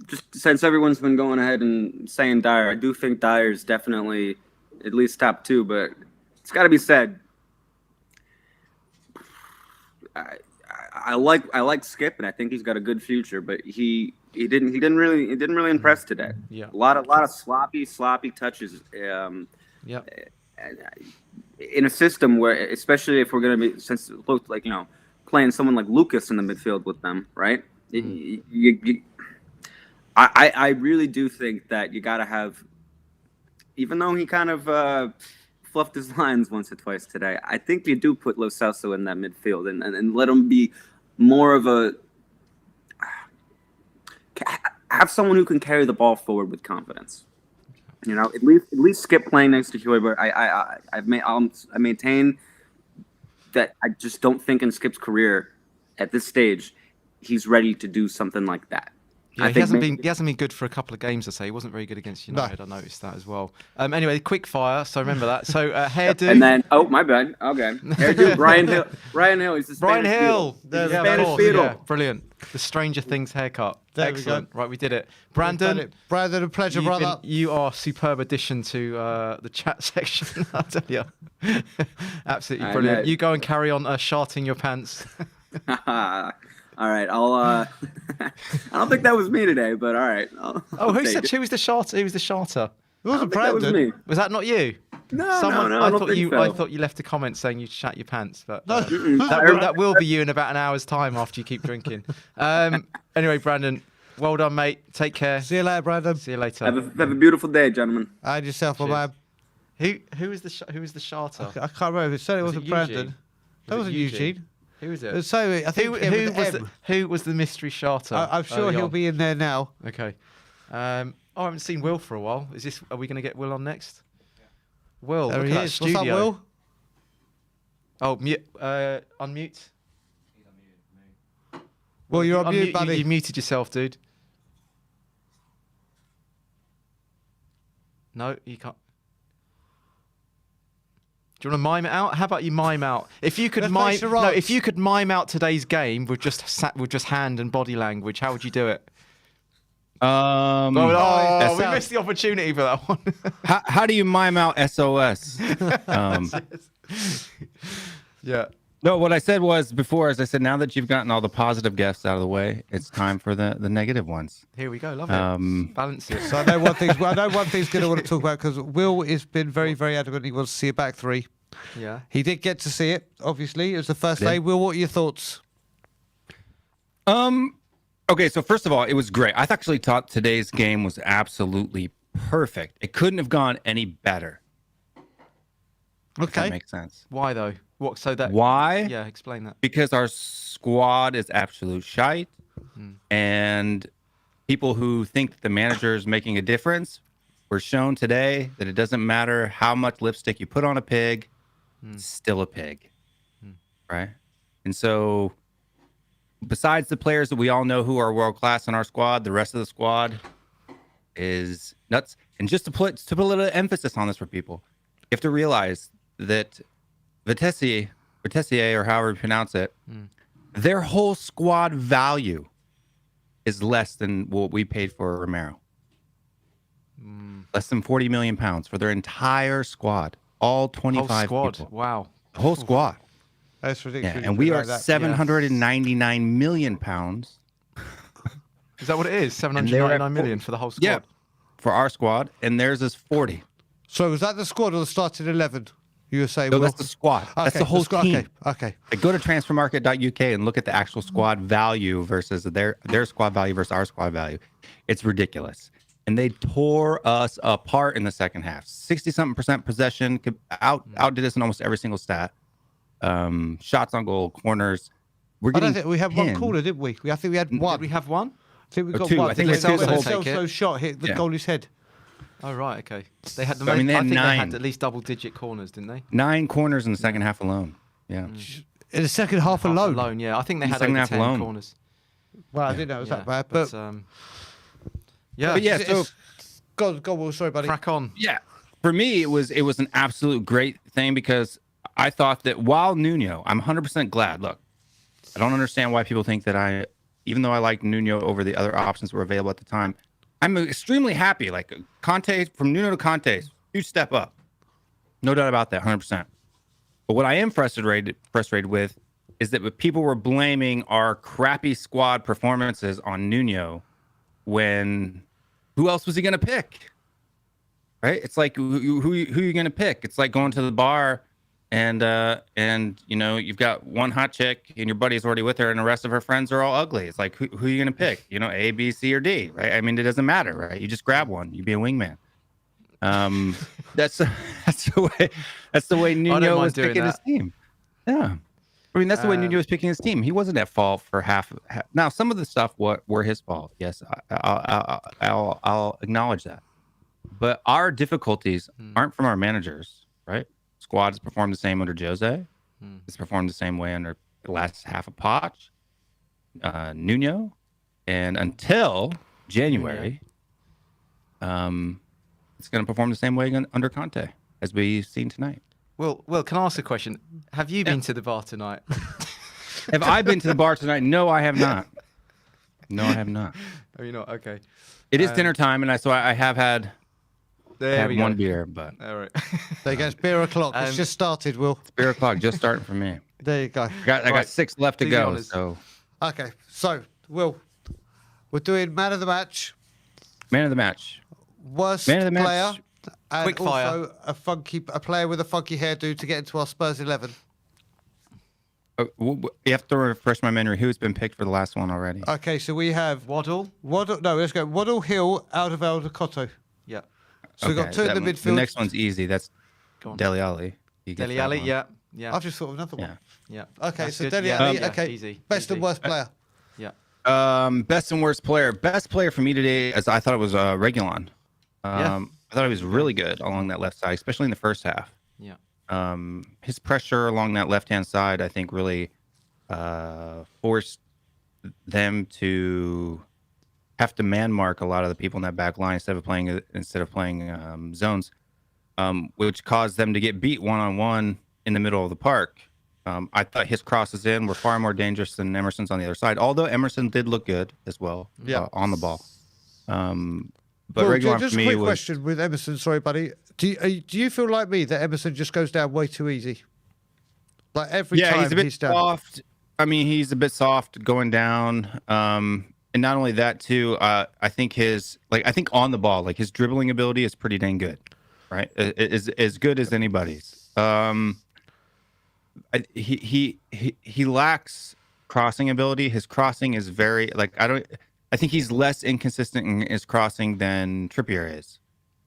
Just since everyone's been going ahead and saying Dyer, I do think Dyer's definitely at least top 2, but it's got to be said. I like Skip, and I think he's got a good future, but he didn't really impress today. Yeah. A lot of sloppy touches. Yeah. In a system where, especially if we're going to be, since it looked like, playing someone like Lucas in the midfield with them, right? I really do think that you got to have, even though he kind of fluffed his lines once or twice today, I think you do put Lo Celso in that midfield and let him be more of have someone who can carry the ball forward with confidence. You know, at least Skip playing next to Huey. But I maintain that I just don't think in Skip's career at this stage he's ready to do something like that. Yeah, I he think hasn't been good for a couple of games. I say he wasn't very good against United. I noticed that as well. Anyway, quick fire. So remember that. So hairdo. And then my bad. Okay, hairdo. Brian Hill. Brian Hill. He's the Brian Spanish Hill. Beetle. Yeah, Spanish of course. Beetle. Yeah, brilliant. The Stranger Things haircut. There we Excellent. go. Right, we did it. Brandon. Brandon, a pleasure, brother. You are a superb addition to the chat section. I tell you, absolutely brilliant. You go and carry on sharting your pants. All right, I don't think that was me today, but all right. Who was the sharter? Who was the sharter? It wasn't That was Brandon. me. Was that not you? No, I don't thought think you. so. I thought you left a comment saying you shat your pants, but No. that will be you in about an hour's time after you keep drinking. Anyway, Brandon, well done, mate. Take care. See you later, Brandon. See you later. Have a beautiful day, gentlemen. And yourself, my Cheers. man. Who was the sharter? I can't remember. It certainly Was wasn't it Brandon. Eugene? That Was it wasn't Eugene. Who was it? So I think Who was the mystery charter? I'm sure he'll be in there now. Okay. I haven't seen Will for a while. Are we going to get Will on next? Will, There look he at that is. What's studio. up, Will? Oh, unmute. Well, you're on mute, buddy. You muted yourself, dude. No, you can't. Do you want to mime it out? How about you mime out? If you could Let's mime, face the no, rocks. if you could mime out today's game with just hand and body language, how would you do it? We missed the opportunity for that one. how do you mime out SOS? Yeah. No, what I said was before, as I said, now that you've gotten all the positive guests out of the way, it's time for the negative ones. Here we go. Love it. Balance it. So I know one thing's going to want to talk about because Will has been very, very adamant he wants to see a back three. Yeah. He did get to see it, obviously. It was the first Yeah. day. Will, what are your thoughts? Okay, so first of all, it was great. I actually thought today's game was absolutely perfect. It couldn't have gone any better. If that Okay. makes sense. Why though? What? So that. Why? Yeah. Explain that. Because our squad is absolute shite, and people who think that the manager is making a difference were shown today that it doesn't matter how much lipstick you put on a pig, it's still a pig, right? And so, besides the players that we all know who are world class in our squad, the rest of the squad is nuts. And just to put a little emphasis on this for people, you have to realize that Vitesse, or however you pronounce it, their whole squad value is less than what we paid for Romero. Less than 40 million pounds for their entire squad, all 25 Whole squad. people. Wow. The whole squad. That's ridiculous. Yeah, and we are Like that. 799 million pounds Is that what it is? 799 million for the whole squad. Yeah, for our squad, and theirs is 40. So was that the squad or the starting 11? You were saying, So Will? that's the squad. That's Okay, the whole squad. team. Okay. Like, go to transfermarket.uk and look at the actual squad value versus their squad value versus our squad value. It's ridiculous. And they tore us apart in the second half. 60-something% possession, outdid us in almost every single stat. Shots on goal, corners. We're I getting don't think we had one pinned. corner, didn't we? I think we had one. Did we have one? I think we Or got two. one. I think we when also Celso take it. shot hit the Yeah. goalie's head. Oh right. Okay. They had the So, I most. mean, they I had think they 9. had at least double-digit corners, didn't they? 9 corners in the second half alone. Yeah. In the second half Half alone. alone. Yeah. I think they In the had second over half 10 alone. corners. Well, I didn't know it was Yeah, that bad. But, yeah. But yeah, it's- so go, Will. Sorry, buddy. Crack on. yeah, for me it was an absolute great thing because I thought that while Nuno, I'm 100% glad. Look, I don't understand why people think that even though I liked Nuno over the other options that were available at the time, I'm extremely happy. Like Conte, from Nuno to Conte, huge step up, no doubt about that, 100%. But what I am frustrated with is that people were blaming our crappy squad performances on Nuno when who else was he going to pick? Right? It's like who are you going to pick? It's like going to the bar and you know, you've got one hot chick and your buddy's already with her and the rest of her friends are all ugly. It's like who are you going to pick? You know, A, B, C, or D, right? I mean, it doesn't matter, right? You just grab one. You be a wingman. That's the way Nuno mind was doing picking his that. team. Yeah. I mean, that's the way Nuno was picking his team. He wasn't at fault for half. Now, some of the stuff were his fault. Yes, I'll acknowledge that. but our difficulties aren't from our managers, right? Squad has performed the same under Jose. It's performed the same way under the last half of Poch, Nuno, and until January, it's going to perform the same way under Conte, as we've seen tonight. Well, can I ask a question? Have you been to the bar tonight? Have I been to the bar tonight? No, I have not. No, I have not. Are you not? Okay. It is dinner time, and so I have had one go. beer, but All right. There you go. It's beer o'clock. It's just started, Will. it's beer o'clock, just starting for me. There you go. I got Right. 6 left to Do the go. honours. So Okay, so Will, we're doing man of the match, man of the match. worst Man of the match. player, and Quick fire. also a player with a funky hairdo to get into our Spurs 11. You have to refresh my memory. Who's been picked for the last one already? Okay, so we have Waddle. Waddle. No, let's go. Waddle, Hill, out of Cotto. Yeah. So we've got two in the that one- midfield. The next one's easy. That's Go on. Dele Alli. He gets Dele that Alli. one. Yeah. Yeah. I've just thought of another one. Yeah. Yeah. Okay, That's so good. Dele Yeah, Alli. yeah, Okay, easy. best and Easy. worst player. Yeah. Best and worst player. Best player for me today, as I thought it was Reguilon. Yeah. I thought he was really good along that left side, especially in the first half. Yeah. His pressure along that left-hand side, I think, really forced them to have to man mark a lot of the people in that back line instead of playing zones, which caused them to get beat one-on-one in the middle of the park. I thought his crosses in were far more dangerous than Emerson's on the other side, although Emerson did look good as well on the ball. But Well, Reguilon just for a me quick was... question with Emerson. Sorry, buddy. Do you feel like me that Emerson just goes down way too easy? Like every time he's a bit down. soft. I mean, he's a bit soft going down. And not only that, too, I think on the ball, like his dribbling ability is pretty dang good, right? Is as good as anybody's. He lacks crossing ability. His crossing is very I think he's less inconsistent in his crossing than Trippier is.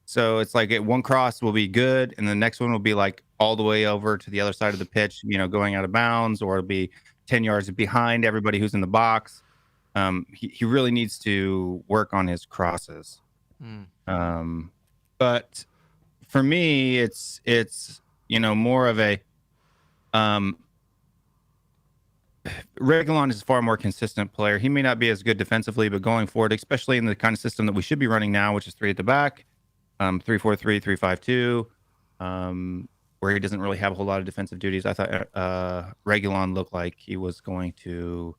So it's like one cross will be good, and the next one will be like all the way over to the other side of the pitch, going out of bounds, or it'll be 10 yards behind everybody who's in the box. He really needs to work on his crosses. But for me, it's more of a Reguilon is a far more consistent player. He may not be as good defensively, but going forward, especially in the kind of system that we should be running now, which is 3 at the back, 3-4-3, 3-5-2, where he doesn't really have a whole lot of defensive duties. I thought Reguilon looked like he was going to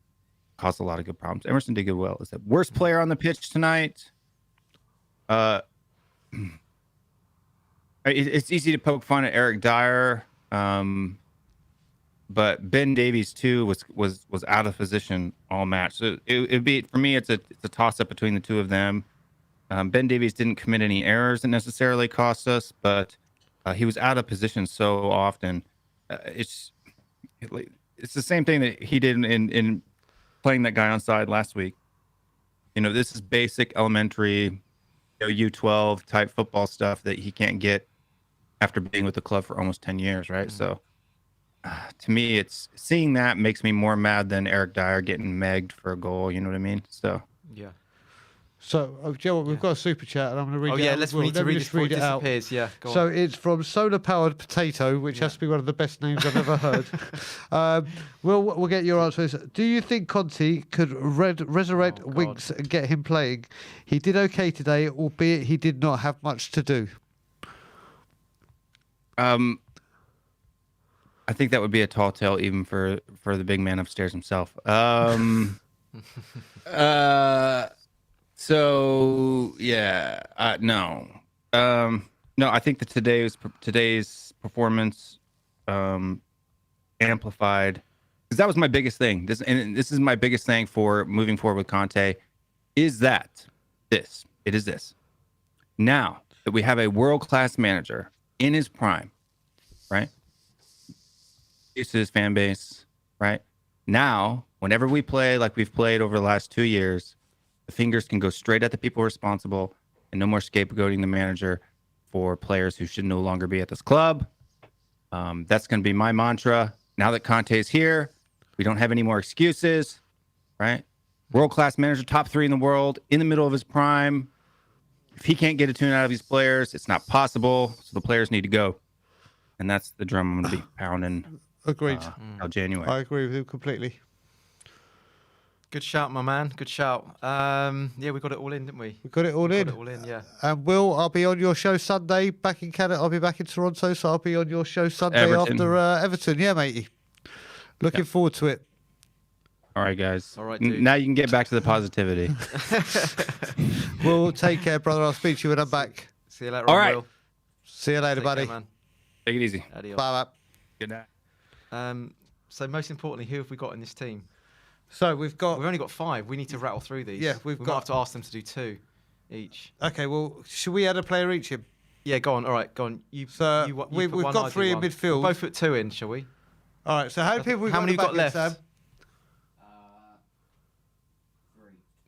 cause a lot of good problems. Emerson did good well. Is the worst player on the pitch tonight? It's easy to poke fun at Eric Dyer. But Ben Davies too was out of position all match. So it'd be, for me, it's a toss up between the two of them. Ben Davies didn't commit any errors that necessarily cost us, but he was out of position so often. It's the same thing that he did in playing that guy on side last week. This is basic elementary U12 type football stuff that he can't get after being with the club for almost 10 years, right? So to me, it's seeing that makes me more mad than Eric Dyer getting megged for a goal. You know what I mean? So Yeah. So, Joe, we've got a super chat, and I'm going to read it out. We need to read it before it it out. disappears. Yeah, go on. So it's from Solar Powered Potato, which has to be one of the best names I've ever heard. We'll get your answers. Do you think Conte could resurrect Winks and get him playing? He did okay today, albeit he did not have much to do. I think that would be a tall tale even for the big man upstairs himself. So yeah, no. No, I think that today's performance amplified, because that was my biggest thing. This is my biggest thing for moving forward with Conte, is that it is this. Now that we have a world-class manager in his prime, right? Used to his fan base, right? Now, whenever we play like we've played over the last 2 years, the fingers can go straight at the people responsible, and no more scapegoating the manager for players who should no longer be at this club. That's going to be my mantra. Now that Conte is here, we don't have any more excuses, right? World-class manager, top 3 in the world, in the middle of his prime. If he can't get a tune out of these players, it's not possible. So the players need to go, and that's the drum I'm going to be pounding. Agreed. Till January. I agree with you completely. Good shout, my man. Good shout. Yeah, we got it all in, didn't we? We got it all in. Got it all in, yeah. And Will, I'll be on your show Sunday back in Canada. I'll be back in Toronto, so I'll be on your show Sunday Everton. after Everton. Yeah, matey. Looking forward to it. All right, guys. All right, dude. Now you can get back to the positivity. Will, take care, brother. I'll speak to you when I'm back. See you later All on, right. Will. See you later, Take care, buddy. man. Take it easy. Adios. Bye, bye. Good night. So most importantly, who have we got in this team? So we've got. We've only got 5. We need to rattle through these. Yeah, we might got- have to ask them to do 2 each. Okay, well, should we add a player each in? Yeah, go on. All right, go on. You. So you we've put one, got I do 3 in one. midfield. We'll both put 2 in, shall we? All right. So how many people we How got? many in the got back end, left? Sam?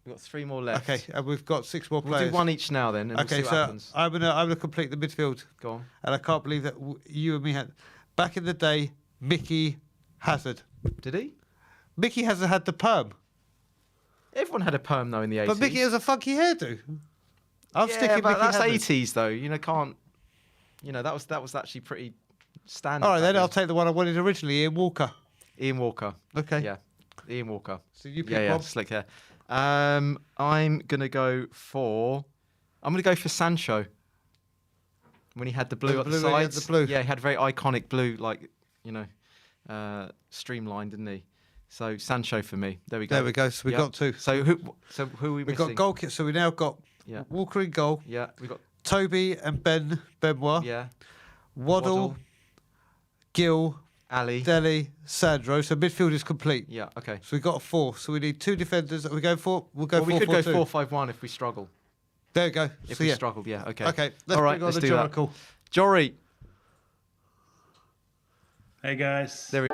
We've got 3 more left. Okay, and we've got 6 more We'll players. do 1 each now then, and Okay, we'll see what so happens. I'm gonna complete the midfield, Go on. and I can't believe that you and me had. Back in the day, Mickey Hazard. Did he? Mickey Hazard had the perm, Everyone had a perm though in the 80s. but Mickey has a funky hairdo. I'm yeah, sticking but Mickey that's Hazard. 80s though. You know, can't. You know, that was actually pretty standard. All right, back then I'll take the one I wanted originally, Ian Walker. Ian Walker. Okay. Yeah, Ian Walker. So you pick Yeah, one. slick hair. I'm gonna go for. I'm gonna go for Sancho. When he had the blue The at the blue, he had sides. the blue. Yeah, he had very iconic blue, like streamlined, didn't he? So Sancho for me. There we go. There we go. So we Yep. got 2. So who are we We've missing? got goal. So we now got Yeah. Walker in goal. Yeah, we got. Toby and Benoit. Yeah, Waddle, Gill, Ali. Dele, Sandro. So midfield is complete. Yeah, okay. So we got 4. So we need 2 defenders. Are we going for? We'll go Well, we 4, could 4, go 2. 4-5-1 if we struggle. There we go. If So we yeah. struggle, yeah, okay. Okay. Let's All right, bring on let's the do that. Joracle. Jory. Hey guys. There we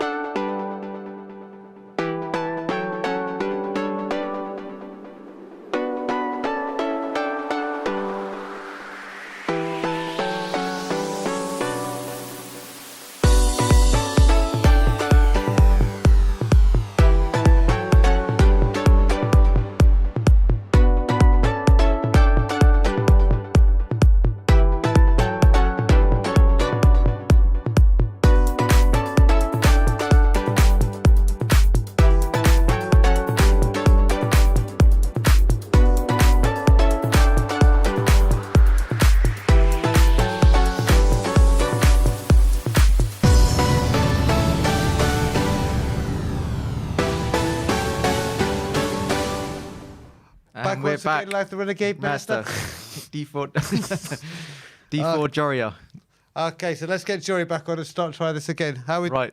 Back And we're once back. again, like the Renegade Master. Minister. D4 Joria. Okay, so let's get Jory back on and start trying this again. How we Right.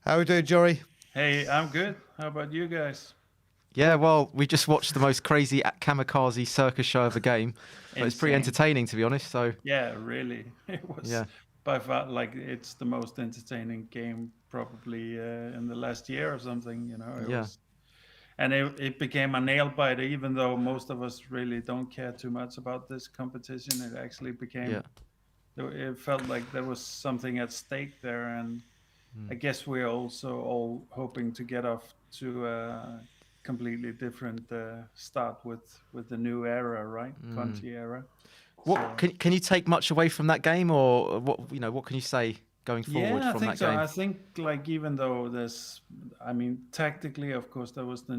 doing, Jory? Hey, I'm good. How about you guys? Yeah, well, we just watched the most crazy kamikaze circus show of a game. But it's pretty Insane. entertaining, to be honest. So, Yeah, really. It was Yeah. by far like it's the most entertaining game probably in the last year or something, you know. It Yeah. was, and it became a nail biter, even though most of us really don't care too much about this competition. It actually became, yeah. it felt like there was something at stake there. And I guess we're also all hoping to get off to a completely different start with the new era, right? Conte era. What So- can you take much away from that game, or what can you say going forward Yeah, I from think that so. game? I think like even though I mean, tactically, of course, there was the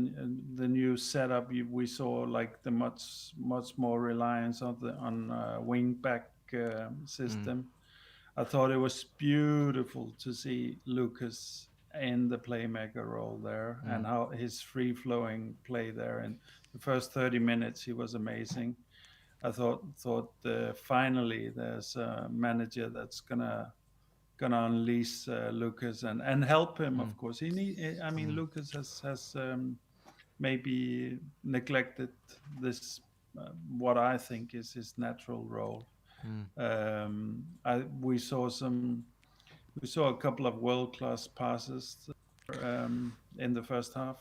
new setup. We saw like the much more reliance on wing back system. I thought it was beautiful to see Lucas in the playmaker role there and how his free flowing play there. In the first 30 minutes, he was amazing. I thought finally there's a manager that's gonna unleash Lucas and help him. Of course, I mean, Lucas has maybe neglected this what I think is his natural role. We saw a couple of world-class passes in the first half.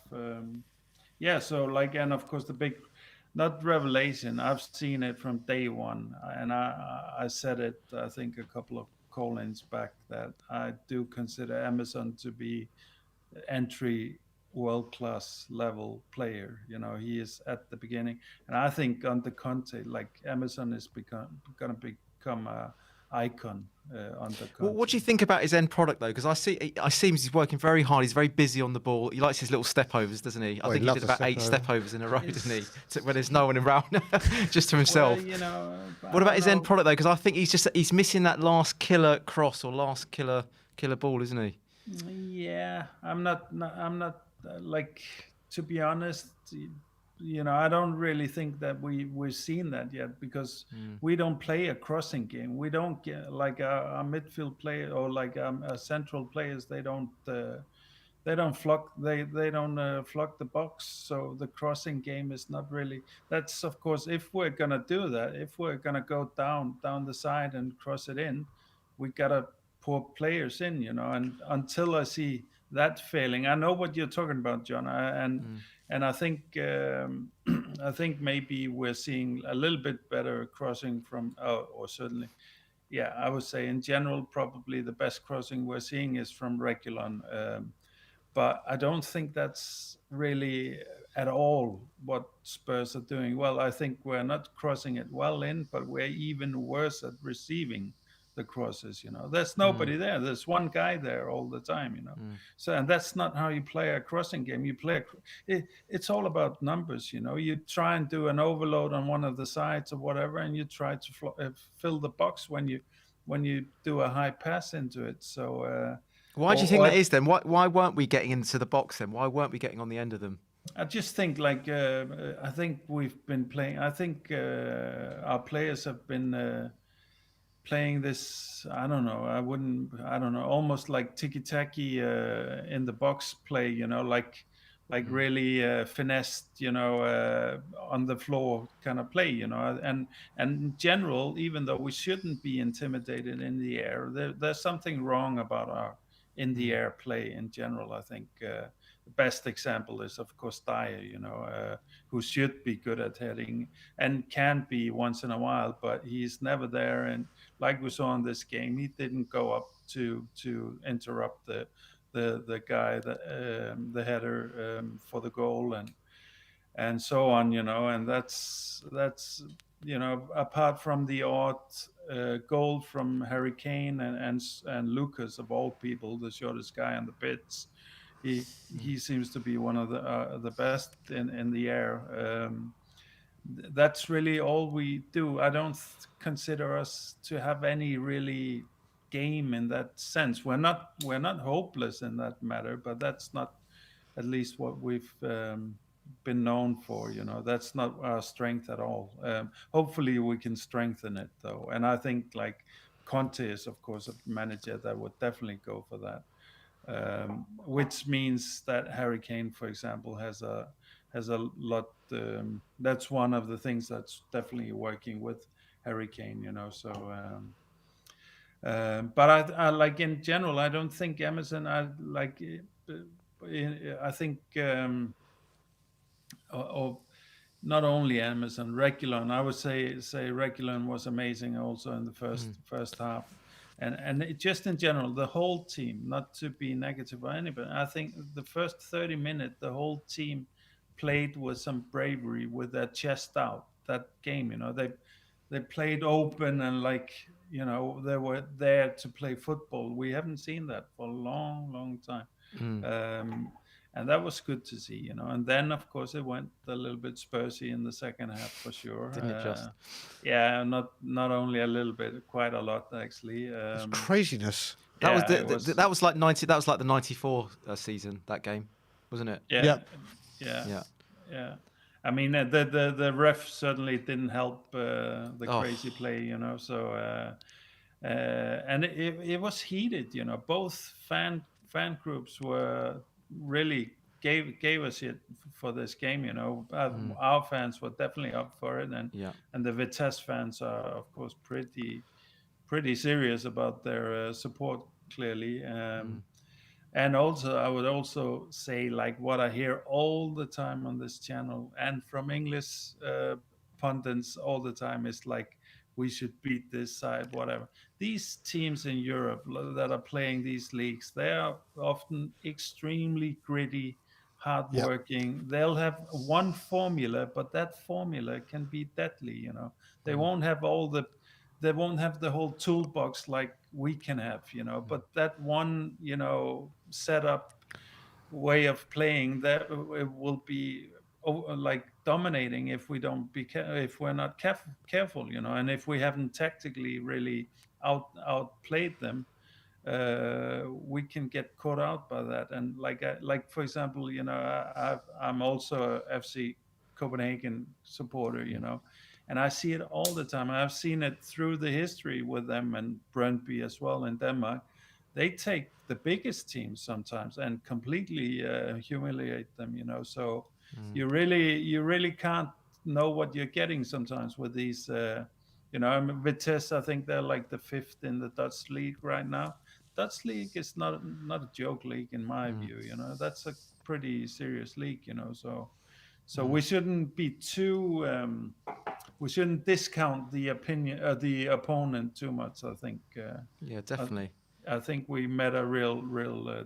Yeah, so like, and of course the big, not revelation. I've seen it from day one, and I said it, I think, a couple of call-ins back, that I do consider Amazon to be entry world-class level player. You know, he is at the beginning, and I think under Conte, like Emerson is gonna become a icon under Well, Conte. what do you think about his end product though? Because I see he's working very hard. He's very busy on the ball. He likes his little stepovers, doesn't he? I Oh, he think he loves did a about step 8 over. stepovers in a row, It's- didn't he? When there's no one around, just to himself. Well, you know, What about his end product? product though? Because I think he's missing that last killer cross or last killer ball, isn't he? Yeah, I'm not like, to be honest, you know, I don't really think that we've seen that yet, because we don't play a crossing game. We don't get like a midfield player or like a central players. They don't flock flock the box. So the crossing game is not really. That's, of course, if we're gonna do that, if we're gonna go down the side and cross it in, we gotta pour players in, you know. And until I see that failing, I know what you're talking about, John. And I think I think maybe we're seeing a little bit better crossing from, or certainly, yeah, I would say in general, probably the best crossing we're seeing is from Regulon. But I don't think that's really at all what Spurs are doing. Well, I think we're not crossing it well in, but we're even worse at receiving the crosses. You know, there's nobody there. There's one guy there all the time. You know, so, and that's not how you play a crossing game. You play it's all about numbers. You know, you try and do an overload on one of the sides or whatever, and you try to fill the box when you do a high pass into it. So. Why do you think that is then? Why weren't we getting into the box then? Why weren't we getting on the end of them? I just think, like, I think we've been playing. I think our players have been playing this. I don't know. I don't know. Almost like tiki-taki in the box play. You know, like really finessed. You know, on the floor kind of play. You know, and in general, even though we shouldn't be intimidated in the air, there's something wrong about our in the air play in general. I think the best example is, of course, Dyer, you know, who should be good at heading and can be once in a while, but he's never there. And like we saw in this game, he didn't go up to interrupt the guy, the header for the goal, and so on, you know. And that's you know, apart from the odd goal from Harry Kane and Lucas, of all people, the shortest guy on the pitch, he seems to be one of the best in the air. That's really all we do. I don't consider us to have any really game in that sense. We're not hopeless in that matter, but that's not at least what we've been known for. You know, that's not our strength at all. Hopefully we can strengthen it though, and I think like Conte is, of course, a manager that would definitely go for that. Which means that Harry Kane, for example, has a lot. That's one of the things that's definitely working with Harry Kane, you know. So, but I like, in general, I don't think Emerson. I think, or not only Emerson, Regulon. I would say Regulon was amazing also in the first half. And it, just in general, the whole team, not to be negative or anybody, I think the first 30 minutes, the whole team played with some bravery, with their chest out. That game, you know, they played open, and, like, you know, they were there to play football. We haven't seen that for a long time. And that was good to see, you know. And then, of course, it went a little bit Spursy in the second half, for sure. Didn't it just? Yeah, not only a little bit, quite a lot actually. It's craziness. That yeah, was that was like 90. That was like the 94 season. That game, wasn't it? Yeah, Yep. yeah. I mean, the ref certainly didn't help the crazy play, you know. So and it was heated, you know. Both fan groups were really gave us shit for this game, you know. Our fans were definitely up for it, and the Vitesse fans are, of course, pretty serious about their support, clearly. And also, I would also say, like, what I hear all the time on this channel and from English pundits all the time is like, we should beat this side, whatever. These teams in Europe that are playing these leagues, they are often extremely gritty, hardworking. They'll have one formula, but that formula can be deadly. They won't have they won't have the whole toolbox like we can have. But that one, setup way of playing, that it will be like dominating if we don't if we're not careful, and if we haven't tactically really outplayed them, we can get caught out by that. And like for example, I'm also a FC Copenhagen supporter, and I see it all the time. I've seen it through the history with them and Brøndby as well in Denmark. They take the biggest teams sometimes and completely humiliate them, so you really can't know what you're getting sometimes with these Vitesse. I think they're like the 5th in the Dutch league right now. Dutch league is not a joke league in my view. That's a pretty serious league. So we shouldn't be too we shouldn't discount the the opponent too much. I think Yeah, definitely. I think we met a real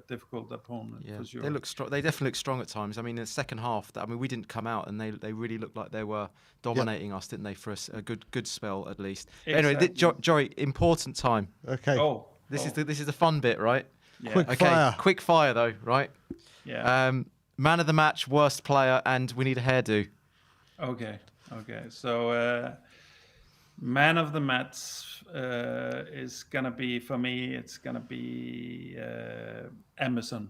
difficult opponent, for sure. They look strong. They definitely look strong at times. I mean, in the second half, we didn't come out, and they really looked like they were dominating us, didn't they? For a good spell at least. Exactly. Anyway, Jory, important time. Okay. This is the fun bit, right? Yeah. Quick fire though, right? Yeah. Man of the match, worst player, and we need a hairdo. Okay. So man of the match is gonna be, for me, it's gonna be Emerson.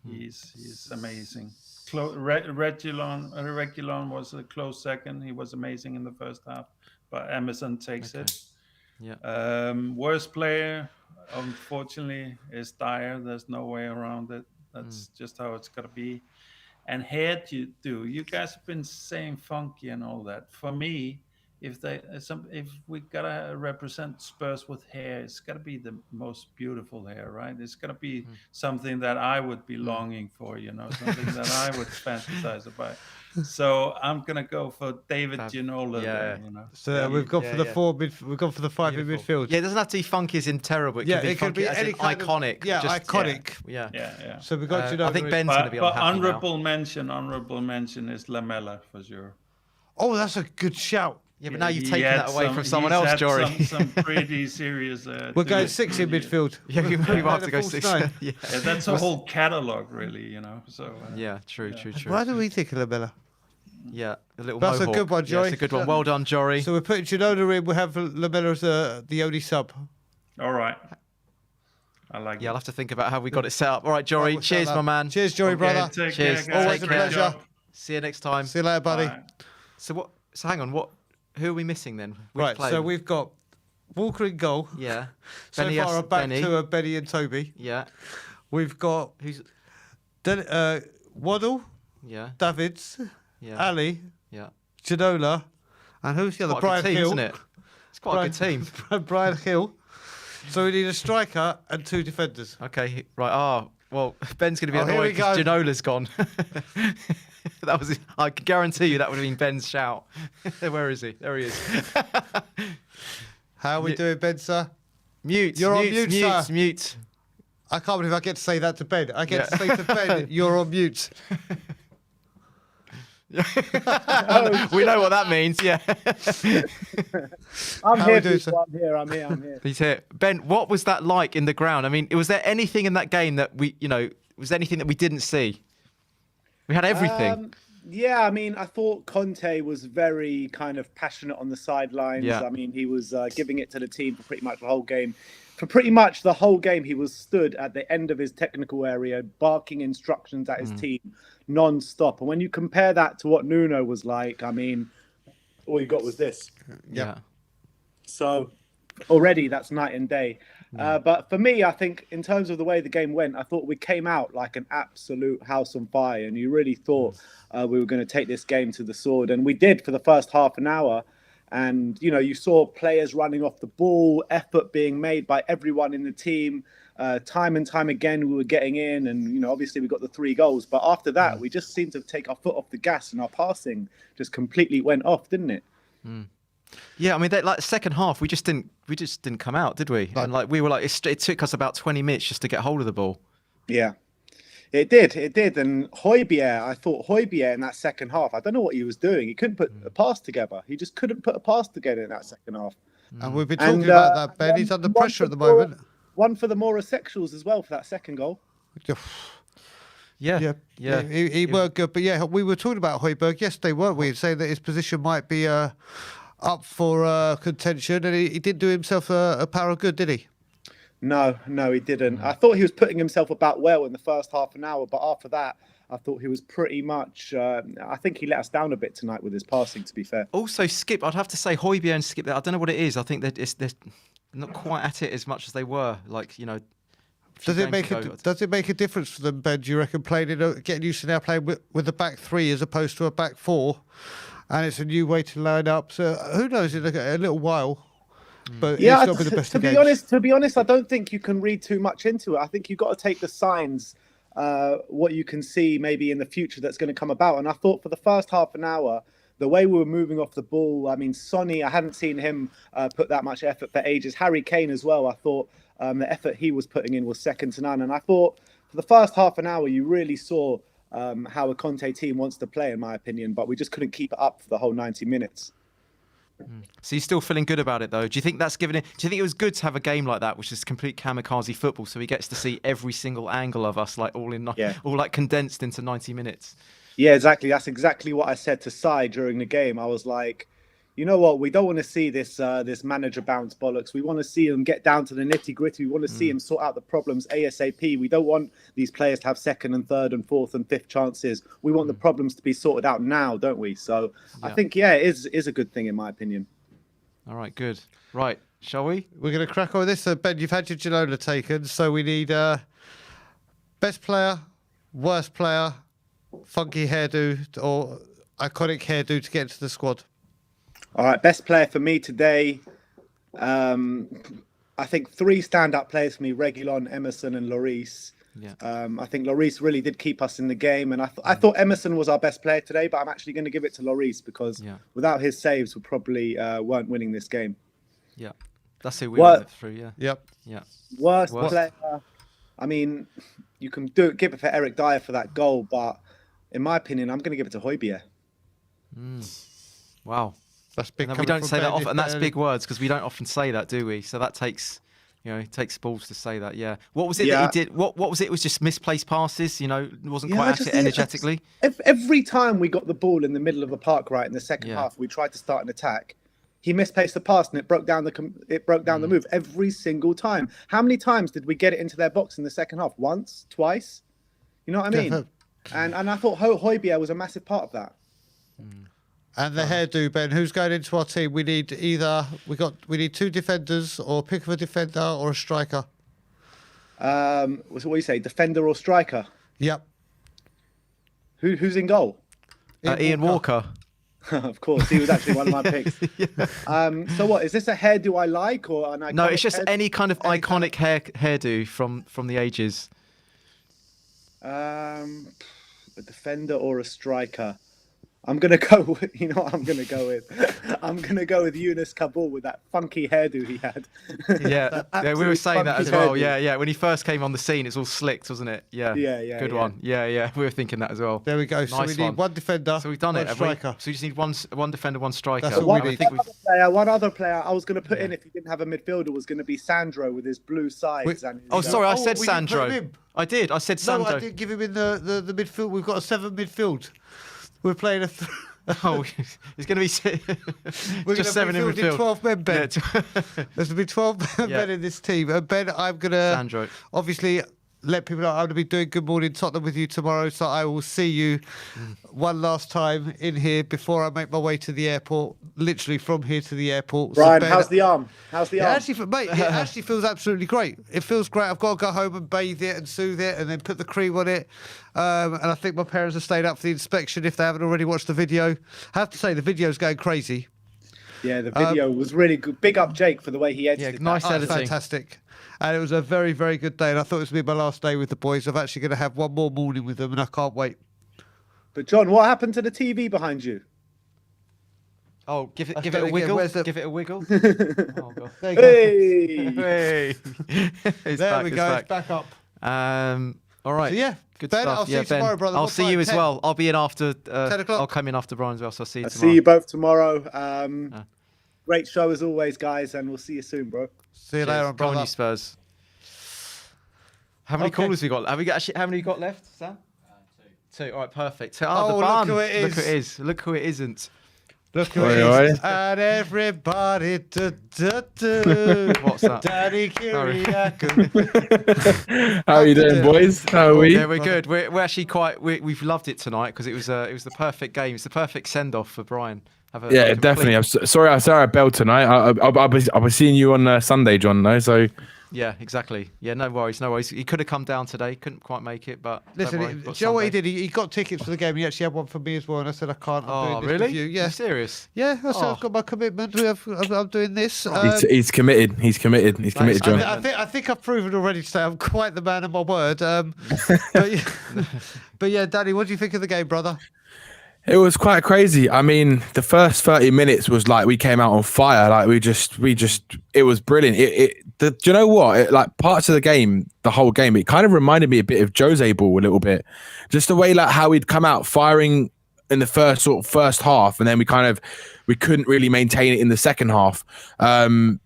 He's amazing. Reguilon was a close second. He was amazing in the first half, but Emerson takes it. Yeah. Worst player, unfortunately, is Dyer. There's no way around it. That's just how it's gonna be. And hair, you guys have been saying funky and all that. For me, if we gotta represent Spurs with hair, it's gotta be the most beautiful hair, right? It's gotta be something that I would be longing for, something that I would fantasize about. So I'm gonna go for David Ginola. Yeah. So we've gone for the we've gone for the 5 in midfield. Yeah, it doesn't have to be funky as in terrible. It could be funky as in iconic. Iconic. Yeah. So we've got Ginola. I think Ben's going to be but unhappy honorable mention is Lamela for sure. Oh, that's a good shout. Yeah, but now you've taken that away from someone else, Jory. Some pretty serious. We're going 6 in midfield. Yeah, we might have to go 6. Yeah, that's a whole catalogue, really. So. Yeah, true. Why do we think of Lamela? Yeah, a little. That's mohawk. a good one, Jory. Yeah, that's a good one. Well done, Jory. So we're putting Ginola in. We have Lamela as the only sub. All right. I like it. I'll have to think about how we got it set up. All right, Jory. Cheers, my man. Cheers, Jory, brother. Cheers. Care, Always a pleasure. See you next time. See you later, buddy. Bye. So hang on. Who are we missing then? So we've got Walker in goal. Yeah. So Benny, far, back Benny. to Benny and Toby. Yeah. We've got Waddle, Yeah. Davids, Yeah. Ali, Yeah. Ginola, and who's the other? Quite a Brian good team, Hill. isn't it? It's quite a good team. Brian Hill. So we need a striker and 2 defenders. Okay. Right. Well, Ben's going to be Here we annoyed because go. Ginola's gone. I can guarantee you that would have been Ben's shout. Where is he? There he is. How are we doing, Ben, sir? Mute. You're on mute, sir. Mute. I can't believe I get to say that to Ben. I get to say to Ben, you're on mute. We know what that means. Yeah. How we I'm doing, sir? here. I'm here. He's here. Ben, what was that like in the ground? I mean, was there anything in that game that was there anything that we didn't see? We had everything. Yeah, I mean, I thought Conte was very kind of passionate on the sidelines. Yeah. I mean, he was giving it to the team for pretty much the whole game. For pretty much the whole game, he was stood at the end of his technical area, barking instructions at his team non-stop. And when you compare that to what Nuno was like, I mean, all you got was this. Yeah. So already that's night and day. But for me, I think in terms of the way the game went, I thought we came out like an absolute house on fire. And you really thought we were going to take this game to the sword. And we did for the first half an hour. And, you saw players running off the ball, effort being made by everyone in the team. Time and time again, we were getting in. And, obviously we got the 3 goals. But after that, we just seemed to take our foot off the gas and our passing just completely went off, didn't it? Yeah, I mean, second half, we just didn't come out, did we? And we were like, it took us about 20 minutes just to get hold of the ball. Yeah. It did. And Højbjerg, I thought Højbjerg in that second half, I don't know what he was doing. He couldn't put a pass together. He just couldn't put a pass together in that second half. And we've been talking about that, Ben. He's under pressure at the moment. One for the Morosexuals as well for that second goal. Yeah. He weren't good. But yeah, we were talking about Højbjerg yesterday, weren't we? Saying that his position might be up for contention, and he didn't do himself a power of good, did he? No, he didn't. I thought he was putting himself about well in the first half an hour, but after that, I thought he was pretty much. I think he let us down a bit tonight with his passing, to be fair. Also, Skip, I'd have to say Højbjerg and Skip. I don't know what it is. I think that they're not quite at it as much as they were. Like, you know. Does it make a difference for them, Ben? Do you reckon getting used to now playing with the back three as opposed to a back four, and it's a new way to line up? So who knows in a little while. But yeah, it's not been the best to be honest, I don't think you can read too much into it. I think you've got to take the signs, what you can see maybe in the future that's going to come about. And I thought for the first half an hour, the way we were moving off the ball, I mean, Sonny, I hadn't seen him put that much effort for ages. Harry Kane as well, I thought the effort he was putting in was second to none. And I thought for the first half an hour, you really saw how a Conte team wants to play, in my opinion, but we just couldn't keep it up for the whole 90 minutes. So you're still feeling good about it, though? Do you think that's given it? Do you think it was good to have a game like that, which is complete kamikaze football, so he gets to see every single angle of us, like all like condensed into 90 minutes? Yeah, exactly. That's exactly what I said to Sai during the game. I was like, you know what? We don't want to see this manager bounce bollocks. We want to see him get down to the nitty gritty. We want to see him sort out the problems ASAP. We don't want these players to have second and third and fourth and fifth chances. We want the problems to be sorted out now, don't we? So I think, it is a good thing, in my opinion. All right, good. Right, shall we? We're going to crack on with this. So, Ben, you've had your Ginola taken, so we need best player, worst player, funky hairdo, or iconic hairdo to get into the squad. All right, best player for me today. I think 3 stand-up players for me: Reguilon, Emerson, and Lloris. Yeah. I think Lloris really did keep us in the game, and I thought Emerson was our best player today, but I'm actually going to give it to Lloris because without his saves, we probably weren't winning this game. Yeah, that's who we went through. Yeah. Yep. Yeah. Worst player. I mean, you can give it for Eric Dyer for that goal, but in my opinion, I'm going to give it to Højbjerg. Wow. That's big. We don't say that often, and that's big words because we don't often say that, do we? So that takes, it takes balls to say that. Yeah. What was it that he did? What was it? It was just misplaced passes. It wasn't quite at it energetically. Every time we got the ball in the middle of the park, right in the second half, we tried to start an attack. He misplaced the pass and it broke down the move every single time. How many times did we get it into their box in the second half? Once, twice. You know what I mean? And I thought Højbjerg was a massive part of that. And the hairdo, Ben. Who's going into our team? We need we need 2 defenders, or pick of a defender or a striker. What do you say? Defender or striker? Yep. Who's in goal? Ian Walker. Of course, he was actually one of my picks. So what is this a hairdo I like or an iconic? No, it's just any kind of iconic hairdo from the ages. A defender or a striker? I'm gonna go. You know what I'm gonna go with? I'm gonna go with Yunus Kabul with that funky hairdo he had. Yeah, we were saying that as well. Hairdo. Yeah. When he first came on the scene, it's all slicked, wasn't it? Yeah. Good one. Yeah. We were thinking that as well. There we go. So we need one defender. So we've done it. Striker. So we just need one defender, one striker. That's all we need. One other player I was going to put in if he didn't have a midfielder was going to be Sandro with his blue sides. Sorry, I said Sandro. I did. I said Sandro. No, I didn't give him in the midfield. We've got a 7 midfield. We're playing it's going to be just 7 in midfield. 12 men, Ben. There's going to be 12 men in this team. And Ben, I'm going to obviously let people know I'm going to be doing Good Morning Tottenham with you tomorrow, so I will see you one last time in here before I make my way to the airport, literally from here to the airport. Brian, so Ben, how's the arm? It actually feels absolutely great. It feels great. I've got to go home and bathe it and soothe it and then put the cream on it. And I think my parents have stayed up for the inspection if they haven't already watched the video. I have to say, the video's going crazy. Yeah, the video was really good. Big up Jake for the way he edited. Yeah, nice editing. Fantastic. And it was a very, very good day. And I thought it was going to be my last day with the boys. I'm actually going to have one more morning with them, and I can't wait. But John, what happened to the TV behind you? Oh, give it a wiggle. Give it a wiggle. Oh, God. There you go. Hey! It's there back, we go. Back. It's back up. All right. So, yeah. Good Ben, stuff. I'll see yeah, you Ben. tomorrow, brother. I'll What see time? you as 10? well. I'll be in after. 10 o'clock? I'll come in after Brian as well. So I'll see you I'll tomorrow. see you both tomorrow. Great show as always, guys, and we'll see you soon, bro. See you later, Come brother. on, you Spurs. How many callers we got? Have we got actually? How many you got left, Sam? Two. All right, perfect. Oh, the look barn. who it is. Look who it is. Look who it isn't. Look who it is. And everybody. What's that? Daddy Sorry. Kyriakou. How are you doing, boys? How are we? Yeah, we're good. We're actually quite. We've loved it tonight because it was the perfect game. It's the perfect send off for Brian. Yeah, definitely. I'm sorry I bailed tonight. I'll be seeing you on Sunday, John. No, so. Yeah, exactly. Yeah, no worries, no worries. He could have come down today, couldn't quite make it, but Listen, do you know what he did? He got tickets for the game. He actually had one for me as well, and I said I can't. I'm doing this with you. Yeah, you serious? Yeah, I said I've got my commitment. I'm doing this. He's committed. He's committed. He's committed, John. I think I've proven already today. I'm quite the man of my word. But yeah, Danny, what do you think of the game, brother? It was quite crazy. I mean, the first 30 minutes was like we came out on fire. Like we just, it was brilliant. Do you know what? Like parts of the game, the whole game, it kind of reminded me a bit of Jose ball a little bit. Just the way like how he'd come out firing in the first half, and then we couldn't really maintain it in the second half. It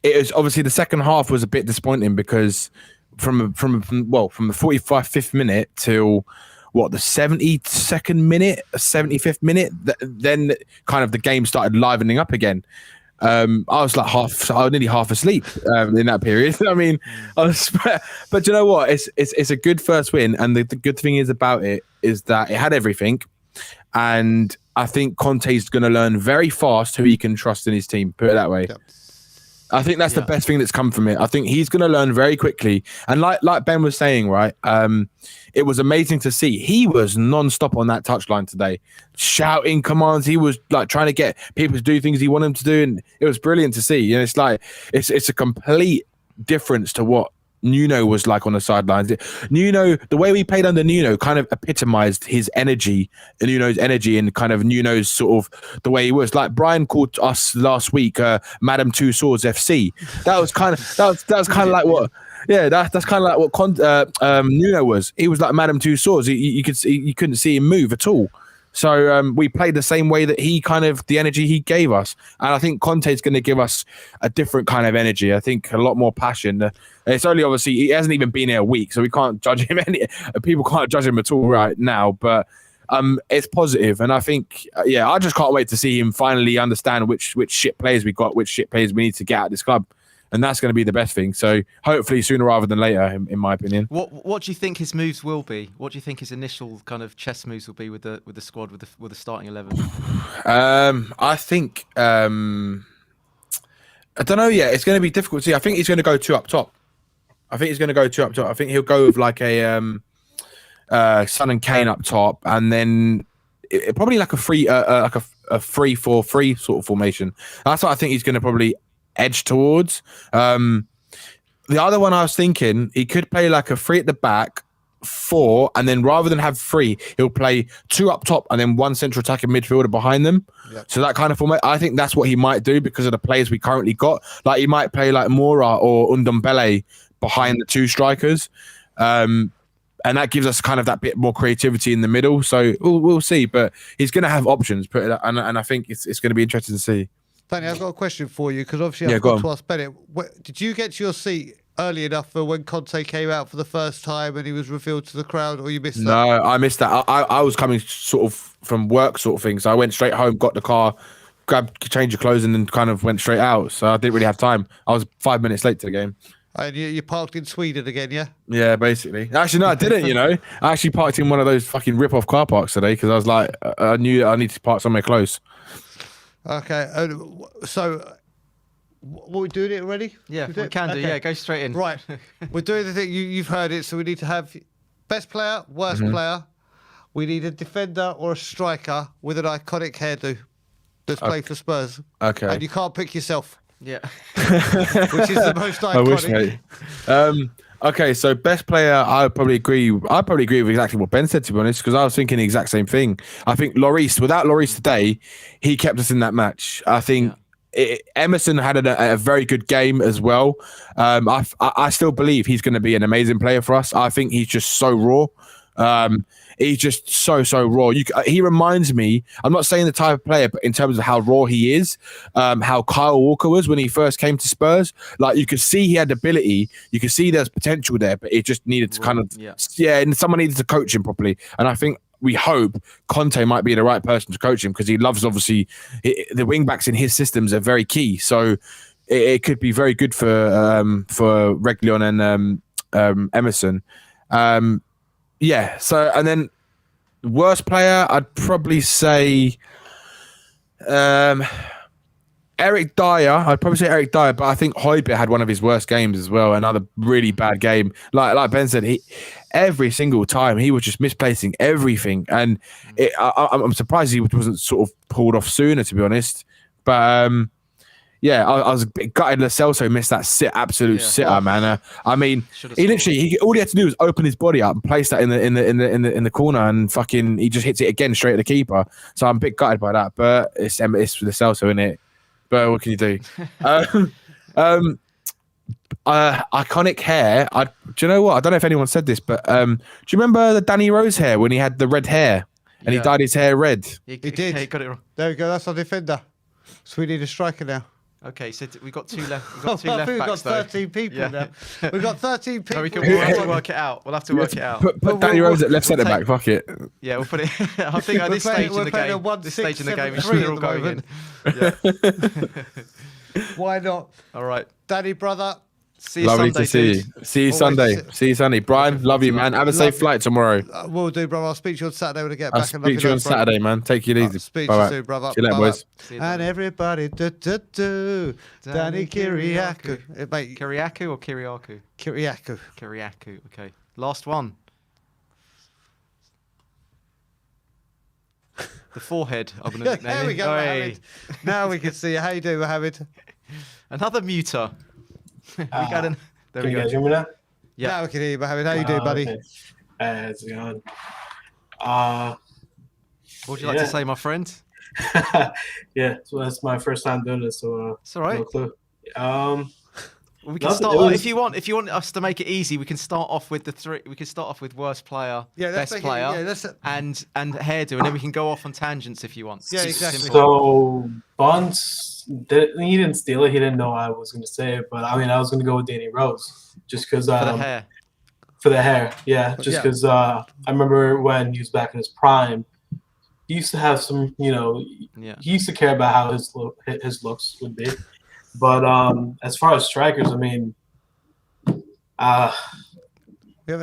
was obviously the second half was a bit disappointing because from the 45th minute till the 72nd minute, 75th minute, then kind of the game started livening up again. I was like nearly half asleep in that period. I mean, but you know what? It's a good first win, and the good thing is about it is that it had everything, and I think Conte's going to learn very fast who he can trust in his team. Put it that way. Yep. I think that's the best thing that's come from it. I think he's going to learn very quickly. And like Ben was saying, right, it was amazing to see. He was non-stop on that touchline today, shouting commands. He was like trying to get people to do things he wanted them to do. And it was brilliant to see. And it's like, it's a complete difference to what Nuno was like on the sidelines. Nuno, the way we played under Nuno kind of epitomized his energy, Nuno's energy, and kind of Nuno's sort of the way he was. Like Brian called us last week, Madam Two Swords FC. That was kind of like what. Yeah, that's kind of like what Nuno was. He was like Madam Two Swords. You couldn't see him move at all. So we played the same way that the energy he gave us. And I think Conte's going to give us a different kind of energy. I think a lot more passion. It's only obviously, he hasn't even been here a week, so we can't judge him. People can't judge him at all right now. But it's positive. And I think, I just can't wait to see him finally understand which shit players we got, which shit players we need to get out of this club. And that's going to be the best thing. So hopefully sooner rather than later, in my opinion. What do you think his moves will be? What do you think his initial kind of chess moves will be with the squad, with the starting 11? I think I don't know yet. It's going to be difficult to see. I think he's going to go two up top. I think he'll go with like a Son and Kane up top, and then probably like a 3-4-3 sort of formation. That's what I think he's going to probably edge towards. The other one I was thinking, he could play like a 3 at the back, 4, and then rather than have 3, he'll play 2 up top and then 1 central attacking midfielder behind them. Yep. So that kind of format, I think that's what he might do because of the players we currently got. Like he might play like Mora or Ndombele behind the 2 strikers. And that gives us kind of that bit more creativity in the middle. So we'll see, but he's going to have options. And I think it's going to be interesting to see. Danny, I've got a question for you because obviously I've got to ask Bennett. Did you get to your seat early enough for when Conte came out for the first time and he was revealed to the crowd, or you missed that? No, I missed that. I was coming sort of from work sort of thing, so I went straight home, got the car, changed your clothes, and then kind of went straight out. So I didn't really have time. I was 5 minutes late to the game. And you parked in Sweden again, yeah? Yeah, basically. Actually, no, I didn't, I actually parked in one of those fucking rip-off car parks today because I was like, I knew I need to park somewhere close. Okay, so we're doing it already? Yeah, we can do. Yeah, go straight in. Right, we're doing the thing. You've heard it, so we need to have best player, worst player. We need a defender or a striker with an iconic hairdo that's played for Spurs. Okay. And you can't pick yourself. Yeah. Which is the most iconic. I wish, mate. Okay, so best player, I probably agree with exactly what Ben said, to be honest, because I was thinking the exact same thing. I think without Lloris today, he kept us in that match. I think Emerson had a very good game as well. I still believe he's going to be an amazing player for us. I think he's just so raw. He's just so raw. He reminds me, I'm not saying the type of player, but in terms of how raw he is, how Kyle Walker was when he first came to Spurs. Like, you could see he had ability, you could see there's potential there, but it just needed to and someone needed to coach him properly. And I think we hope Conte might be the right person to coach him, because he loves, obviously, the wing backs in his systems are very key. So it could be very good for Reguilon and Emerson. Yeah. So, and then worst player, I'd probably say Eric Dyer. I'd probably say Eric Dyer, but I think Højbjerg had one of his worst games as well. Another really bad game. Like Ben said, every single time he was just misplacing everything, and I'm surprised he wasn't sort of pulled off sooner, to be honest. But yeah, I was a bit gutted Lo Celso missed that sitter, man. I mean, all he had to do was open his body up and place that in the corner, and fucking he just hits it again straight at the keeper. So I'm a bit gutted by that, but it's Lo Celso, innit? But what can you do? Iconic hair. Do you know what? I don't know if anyone said this, but do you remember the Danny Rose hair when he had the red hair and he dyed his hair red? He did. He got it wrong. There we go. That's our defender. So we need a striker now. Okay, so we've got two left. We've got two left We've got backs, 13 people now. We've got 13 people. We'll have to work it out. We'll have to work it out. Put Danny Rose at left centre back. Fuck it. Yeah, we'll put it. I think at this stage in the game, we're all going in. Yeah. Why not? All right, Danny, brother. See you Lovely Sunday, to see dude. you. See you Sunday. See you Sunday. Brian, love you, man. Have a safe flight tomorrow. Will do, brother. I'll speak to you on Saturday when I get I'll back. speak to you on Saturday, man. Take it easy. Speak to you soon, brother. See you later, boys. And everybody, Danny Kiriakou. Kiriakou or Kiriakou? Kiriakou. Kiriakou. Okay. Last one. The forehead. I'm going to nickname There we go, Mohammed. Now we can see you. How you doing, Mohammed? Another muter. There we Can go. you guys hear me now? Yeah. Now we can hear you, Mohammed. How you doing, buddy? Okay. How's it going? What would you like to say, my friend? Yeah, so that's my first time doing this, so it's all right. No clue. We can start if you want us to make it easy. We can start off with the three. We can start off with worst player, best player, and hairdo, and then we can go off on tangents if you want. Yeah, exactly. So Bonds, he didn't steal it. He didn't know I was going to say it, but I mean, I was going to go with Danny Rose just because for the hair. For the hair, yeah. Just because I remember when he was back in his prime, he used to have some, he used to care about how his looks would be. But as far as strikers, I mean, we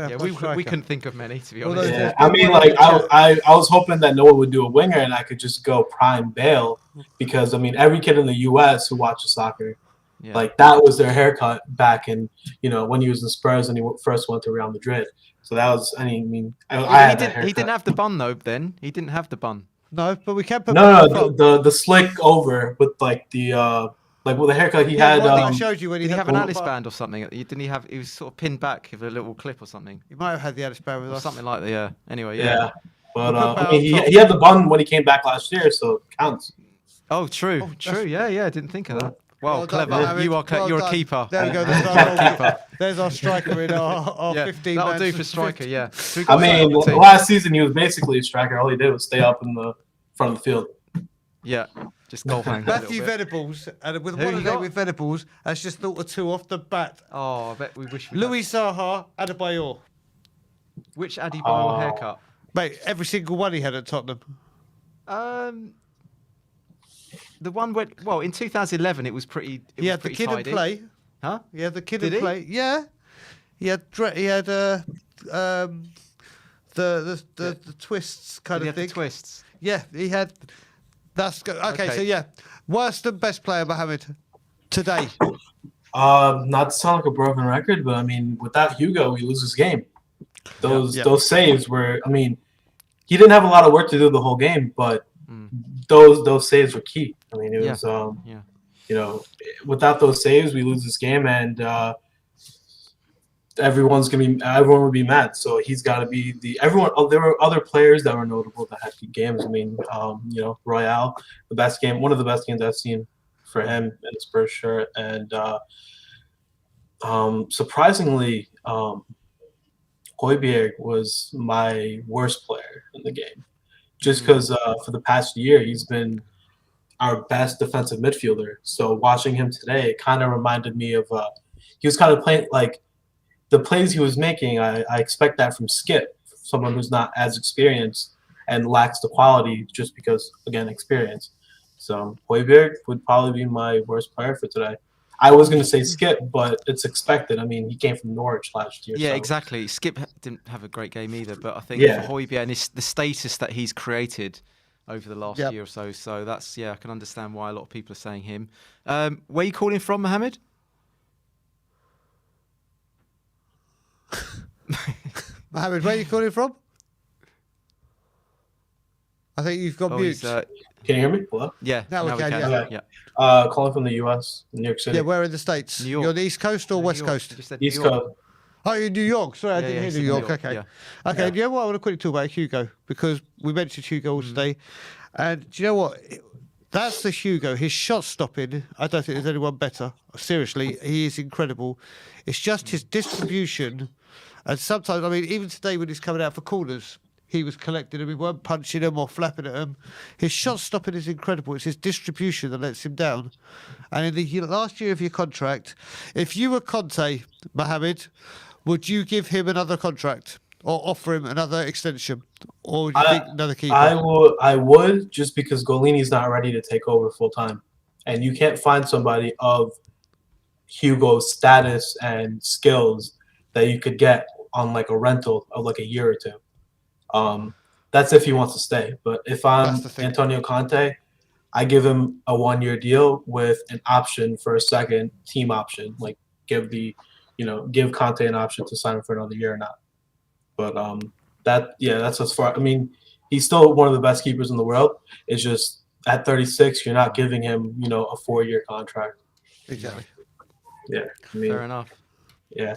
couldn't think of many, to be honest. Yeah, I mean, like I was hoping that no one would do a winger and I could just go prime Bale, because I mean, every kid in the U.S. who watches soccer, like that was their haircut back in when he was in Spurs and he first went to Real Madrid. So that was, I mean, I he didn't have the bun though. Then he didn't have the bun. No, but we kept. The slick over with like the. Like with the haircut he had. I showed you when did he have an Alice band or something? Didn't he have? He was sort of pinned back with a little clip or something. He might have had the Alice band with us. Something like that. Yeah. Anyway. Yeah. But I mean, he had the bun when he came back last year, so it counts. Oh, true. True. Yeah. I didn't think of that. Well, clever. Done, you are. You're a keeper. There we go. There's our striker in our 15. That'll do for striker. Yeah. I mean, last season he was basically a striker. All he did was stay up in the front of the field. Yeah. Just goal hang. Matthew Venables, and with one day with Venables, has just thought of two off the bat. Oh, I bet we wish we Louis Saha, Adebayor. Which Adebayor haircut? Mate, every single one he had at Tottenham. The one where, in 2011 it was pretty. He had the kid in play. Huh? He had the kid in play. Yeah. He had the twists kind of thing. The twists. Yeah, he had. That's good. Okay, so yeah, worst and best player, Mohammed, today. Not to sound like a broken record, but I mean, without Hugo, we lose this game. Those saves were. I mean, he didn't have a lot of work to do the whole game, but those saves were key. I mean, it was without those saves, we lose this game, and everyone would be mad. So he's got to be everyone. There were other players that were notable that had good games. I mean, Royale, one of the best games I've seen for him in his first shirt. And surprisingly, Højbjerg was my worst player in the game, just because for the past year he's been our best defensive midfielder. So watching him today, it kind of reminded me of he was kind of playing like the plays he was making. I expect that from Skip, someone who's not as experienced and lacks the quality just because, again, experience. So Højbjerg would probably be my worst player for today. I was going to say Skip, but it's expected. I mean, he came from Norwich last year. Yeah, so. exactly. Skip didn't have a great game either, but I think Yeah. for Højbjerg and the status that he's created over the last Yep. year or so, so that's, I can understand why a lot of people are saying him. Where are you calling from, Mohammed? Mohammed, where are you calling from? I think you've got mute. Can you hear me? Hello? Yeah, now we can. Yeah. Okay. Calling from the U.S., New York City. Yeah, where in the States? New York. You're on the East Coast or West Coast? East Coast. Oh, you're in New York. Sorry, I didn't hear New York. Okay. Yeah. Okay, do you know what? I want to quickly talk about Hugo, because we mentioned Hugo all today. And do you know what? That's the Hugo. His shot stopping, I don't think there's anyone better. Seriously, he is incredible. It's just his distribution. And sometimes, I mean, even today when he's coming out for corners, he was collecting them. He weren't punching them or flapping at them. His shot stopping is incredible. It's his distribution that lets him down. And in the last year of your contract, if you were Conte, Mohammed, would you give him another contract or offer him another extension? Or would you think another keeper? I would, just because Golini's not ready to take over full time. And you can't find somebody of Hugo's status and skills that you could get on like a rental of like a year or two. That's if he wants to stay. But if I'm Antonio Conte, I give him a 1-year deal with an option for a second team option. Like give Conte an option to sign him for another year or not. But that's as far. I mean, he's still one of the best keepers in the world. It's just at 36, you're not giving him, a 4-year contract. Exactly. Yeah. I mean, Fair enough. Yeah.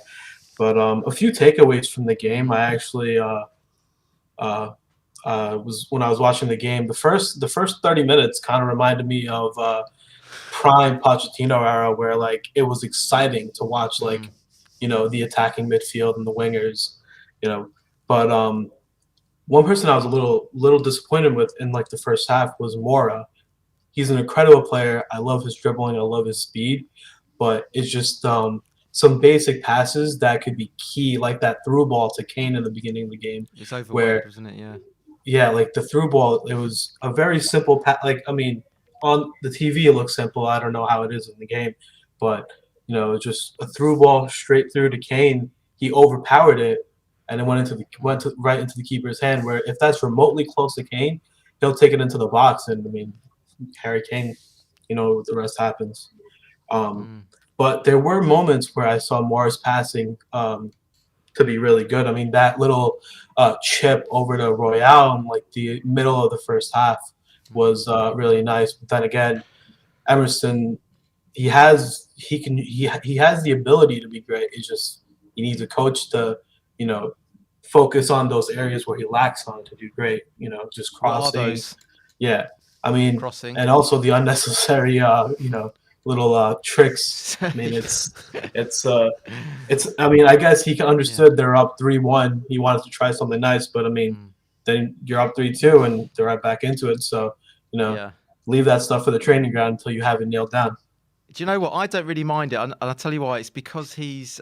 But a few takeaways from the game. I actually was when I was watching the game. The first 30 minutes kind of reminded me of prime Pochettino era, where like it was exciting to watch, like the attacking midfield and the wingers, But one person I was a little disappointed with in like the first half was Mora. He's an incredible player. I love his dribbling. I love his speed, but it's just some basic passes that could be key, like that through ball to Kane in the beginning of the game. It's overweight, wasn't it? Yeah. Yeah, like the through ball, it was a very simple pass. Like, I mean, on the TV it looks simple. I don't know how it is in the game, but just a through ball straight through to Kane. He overpowered it, and it went right into the keeper's hand. Where if that's remotely close to Kane, he'll take it into the box, and I mean, Harry Kane, the rest happens. But there were moments where I saw Mora's passing to be really good. I mean, that little chip over to Royale in like the middle of the first half was really nice. But then again, Emerson, he has the ability to be great. It's just he needs a coach to focus on those areas where he lacks on to do great. Just crossing. Yeah, I mean, crossing, and also the unnecessary little tricks. I mean, it's. I mean, I guess he understood they're up 3-1. He wanted to try something nice, but I mean, then you're up 3-2, and they're right back into it. So leave that stuff for the training ground until you have it nailed down. Do you know what? I don't really mind it, and I'll tell you why. It's because he's.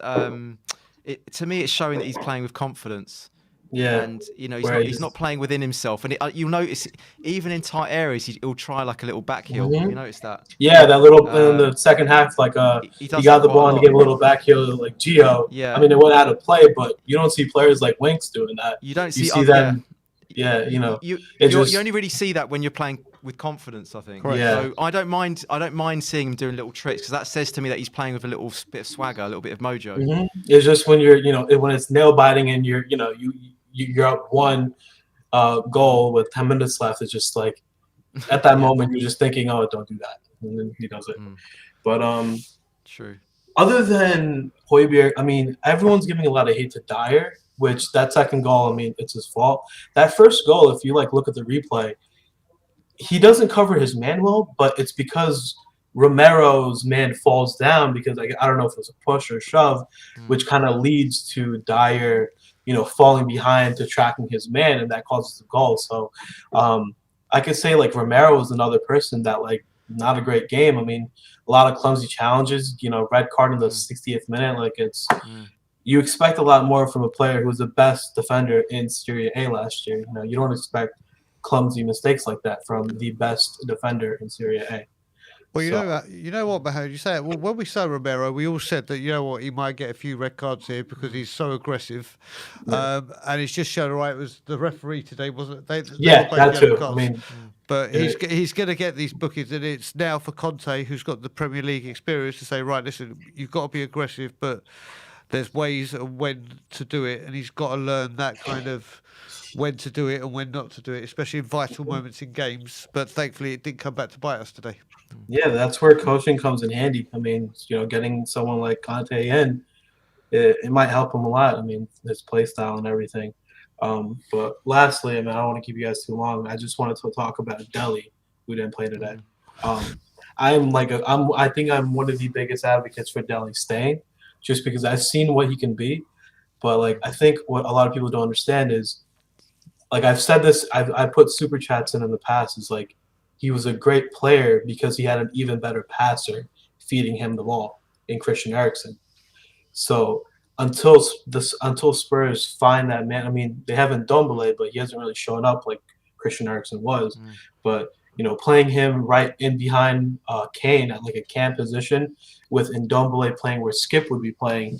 To me, it's showing that he's playing with confidence. Yeah, and he's not playing within himself, and you'll notice even in tight areas he'll try like a little back heel. You notice that? Yeah, that little in the second half, like he got the ball and he gave a little back heel like Gio. Yeah, I mean, it went out of play, but you don't see players like Winks doing that. You don't see them. Yeah, you only really see that when you're playing with confidence, I think. Correct. Yeah. So I don't mind seeing him doing little tricks, because that says to me that he's playing with a little bit of swagger, a little bit of mojo. It's just when you're when it's nail biting and you're up one goal with 10 minutes left. It's just like at that moment you're just thinking, oh, don't do that, and then he does it. But true. Other than Højbjerg, I mean, everyone's giving a lot of hate to Dyer, which that second goal, I mean, it's his fault. That first goal, if you look at the replay, he doesn't cover his man well, but it's because Romero's man falls down because I don't know if it was a push or a shove, which kind of leads to Dyer, falling behind to tracking his man, and that causes a goal. So I could say like Romero is another person that like not a great game. I mean, a lot of clumsy challenges, red card in the 60th minute. Like you expect a lot more from a player who was the best defender in Serie A last year. You don't expect clumsy mistakes like that from the best defender in Serie A. Well, you know what, Mahone, you say it. Well, when we saw Romero, we all said that, he might get a few red cards here because he's so aggressive. And it's just shown, right, it was the referee today, wasn't it? That too. I mean, but he's going to get these bookings, and it's now for Conte, who's got the Premier League experience, to say, right, listen, you've got to be aggressive, but there's ways and when to do it, and he's got to learn that kind of when to do it and when not to do it, especially in vital moments in games. But thankfully, it didn't come back to bite us today. Yeah, that's where coaching comes in handy. I mean, getting someone like Conte in, it might help him a lot. I mean, his play style and everything. But lastly, I don't want to keep you guys too long. I just wanted to talk about Dele, who didn't play today. I think I'm one of the biggest advocates for Dele staying, just because I've seen what he can be. But I think what a lot of people don't understand is, I've said this, I put super chats in the past, is he was a great player because he had an even better passer feeding him the ball in Christian Eriksen. So until Spurs find that man, I mean, they haven't Ndombele, but he hasn't really shown up like Christian Eriksen was. But playing him right in behind Kane at a cam position with Ndombele playing where Skip would be playing,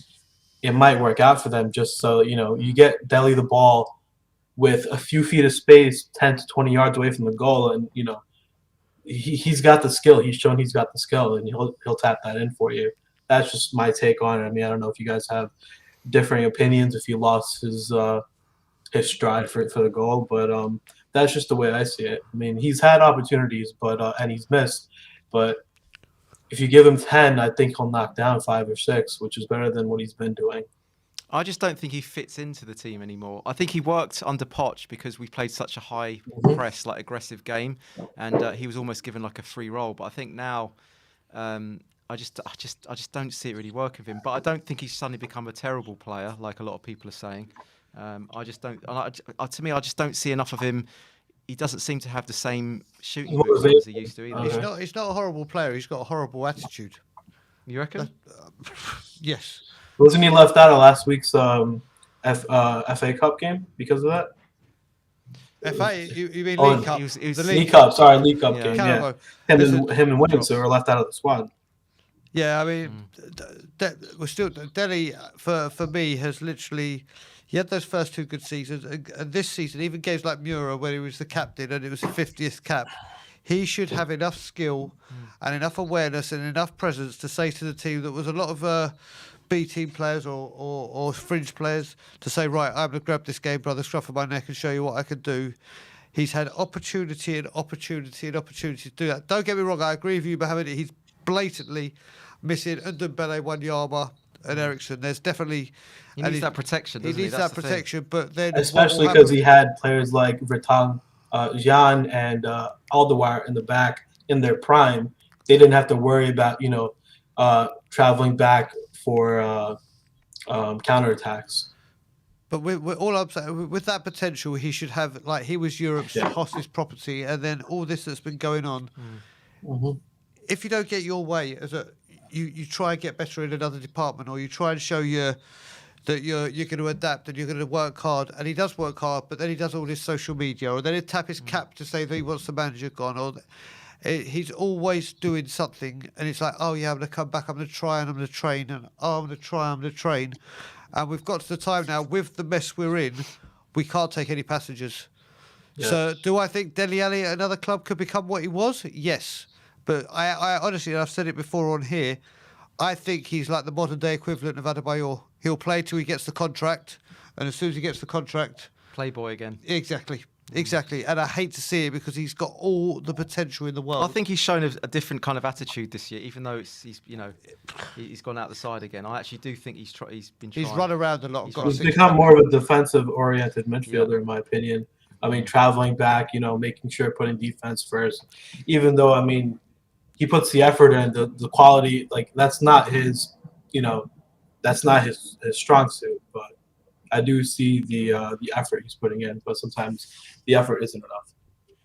it might work out for them. Just so you get Dele the ball with a few feet of space, 10 to 20 yards away from the goal, and he's got the skill. He's shown he's got the skill, and he'll tap that in for you. That's just my take on it. I mean, I don't know if you guys have differing opinions, if he lost his stride for the goal, but that's just the way I see it. I mean, he's had opportunities, but and he's missed. But if you give him 10, I think he'll knock down 5 or 6, which is better than what he's been doing. I just don't think he fits into the team anymore. I think he worked under Poch because we played such a high press, aggressive game, and he was almost given a free role. But I think now, I just don't see it really working for him. But I don't think he's suddenly become a terrible player, like a lot of people are saying. I just don't. To me, I just don't see enough of him. He doesn't seem to have the same shooting moves as he used to either. He's not a horrible player. He's got a horrible attitude. You reckon? Yes. Wasn't he left out of last week's FA Cup game because of that? FA? You mean League Cup? League Cup. Sorry, League Cup game. Yeah. Him and Williams were left out of the squad. Yeah, I mean, we're still Dele for me has literally. He had those first 2 good seasons, and this season, even games like Mura, where he was the captain and it was the 50th cap, he should have enough skill and enough awareness and enough presence to say to the team that was a lot of B team players or fringe players to say, right, I'm going to grab this game by the scruff of my neck and show you what I can do. He's had opportunity and opportunity and opportunity to do that. Don't get me wrong, I agree with you, Mohamed. He's blatantly missing Ndombele, Wanyama, and Eriksen. There's definitely he needs that protection. He needs that protection, but then especially because he had players like Vertonghen, Jan, and Alderweireld in the back in their prime. They didn't have to worry about traveling back for counterattacks. But with all I'm saying, with that potential, he should have he was Europe's hottest property, and then all this that's been going on. If you don't get your way you try and get better in another department, or you try and show that you're going to adapt and you're going to work hard, and he does work hard, but then he does all this social media, or then he'd tap his cap to say that he wants the manager gone, or he's always doing something, and it's oh yeah, I'm going to come back, I'm going to try, and I'm going to train, and I'm going to try, I'm going to train, and we've got to the time now, with the mess we're in, we can't take any passengers. So do I think Dele Alli at another club could become what he was? Yes. But I honestly, and I've said it before on here, I think he's like the modern day equivalent of Adebayor. He'll play till he gets the contract, and as soon as he gets the contract, playboy again. Exactly. And I hate to see it because he's got all the potential in the world. I think he's shown a different kind of attitude this year, even though he's gone out the side again. I actually do think he's been trying. He's run around a lot. He's become more of a defensive-oriented midfielder, in my opinion. I mean, traveling back, making sure putting defense first. Even though, I mean, he puts the effort in, the quality. Like that's not his, that's not his strong suit. But I do see the effort he's putting in. But sometimes the effort isn't enough.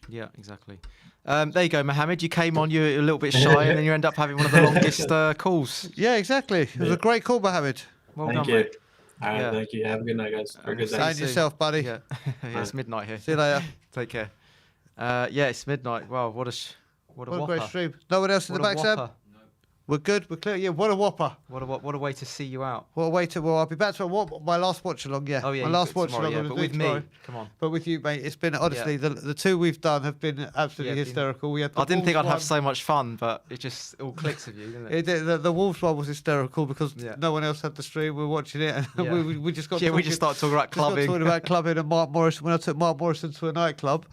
Yeah, exactly. There you go, Mohammed. You came on, you're a little bit shy, and then you end up having one of the longest calls. Yeah, exactly. It was a great call, Mohammed. Well Thank done, you. mate. All right, thank you. Have a good night, guys. Or good day. And yourself, buddy. Yeah, yeah, it's midnight here. See you later. Take care. Yeah, it's midnight. Wow, what a great stream. No one else in the back, Sam? We're good. We're clear. Yeah, what a whopper. What a way to see you out. What a way to. Well, I'll be back to my last watch along. Yeah. Oh yeah. My last watch along. Yeah, but with me. Come on. But with you, mate, it's been honestly the two we've done have been absolutely hysterical. We had. I didn't think I'd have so much fun, but it just all clicks with you, didn't it? The Wolves one was hysterical because no one else had the stream. We were watching it, and we just got. Yeah, we just started talking about clubbing. Talking about clubbing and Mark Morrison when I took Mark Morrison to a nightclub.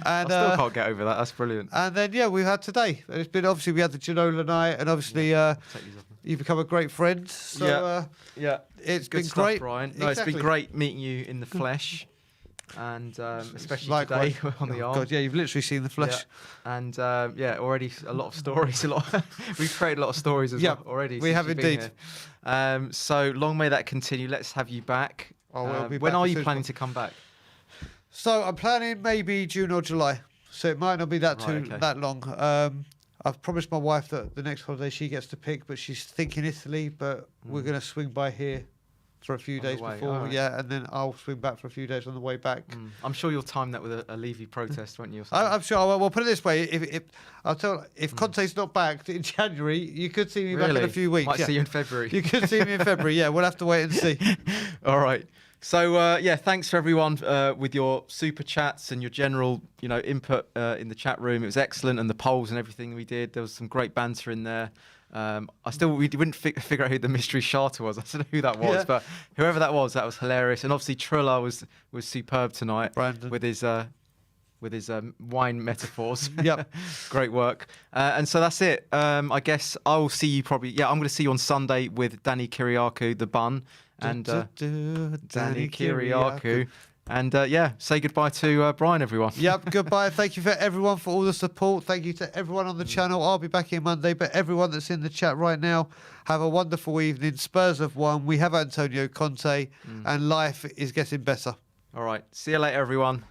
And I still can't get over that. That's brilliant. And then we had today. It's been obviously we had the Ginola night, and obviously. You've become a great friend. So, it's good been stuff, great. Brian. No, it's been great meeting you in the flesh, and especially today on the arm. God, yeah, you've literally seen the flesh. Yeah. And already a lot of stories. We've created a lot of stories as well already. We have indeed. So long may that continue. Let's have you back. When are you planning to come back? So I'm planning maybe June or July. So it might not be that long. I've promised my wife that the next holiday she gets to pick, but she's thinking Italy, but we're going to swing by here for a few days before. Right. Yeah, and then I'll swing back for a few days on the way back. I'm sure you'll time that with a Levy protest, won't you? I'm sure. Well, put it this way: if Conte's not back in January, you could see me back in a few weeks. Might see you in February. You could see me in February. Yeah, we'll have to wait and see. All right. So thanks for everyone with your super chats and your general, input in the chat room. It was excellent, and the polls and everything we did. There was some great banter in there. We didn't figure out who the mystery charter was. I don't know who that was, but whoever that was hilarious. And obviously Trilla was superb tonight, Brandon. with his wine metaphors. Yep, great work. And so that's it. I guess I will see you probably. Yeah, I'm going to see you on Sunday with Danny Kiriakou, the bun. And Danny Kiriakou. And say goodbye to Brian, everyone. Yep, goodbye. Thank you for everyone for all the support. Thank you to everyone on the channel. I'll be back here Monday, but everyone that's in the chat right now, have a wonderful evening. Spurs have won. We have Antonio Conte, and life is getting better. All right. See you later, everyone.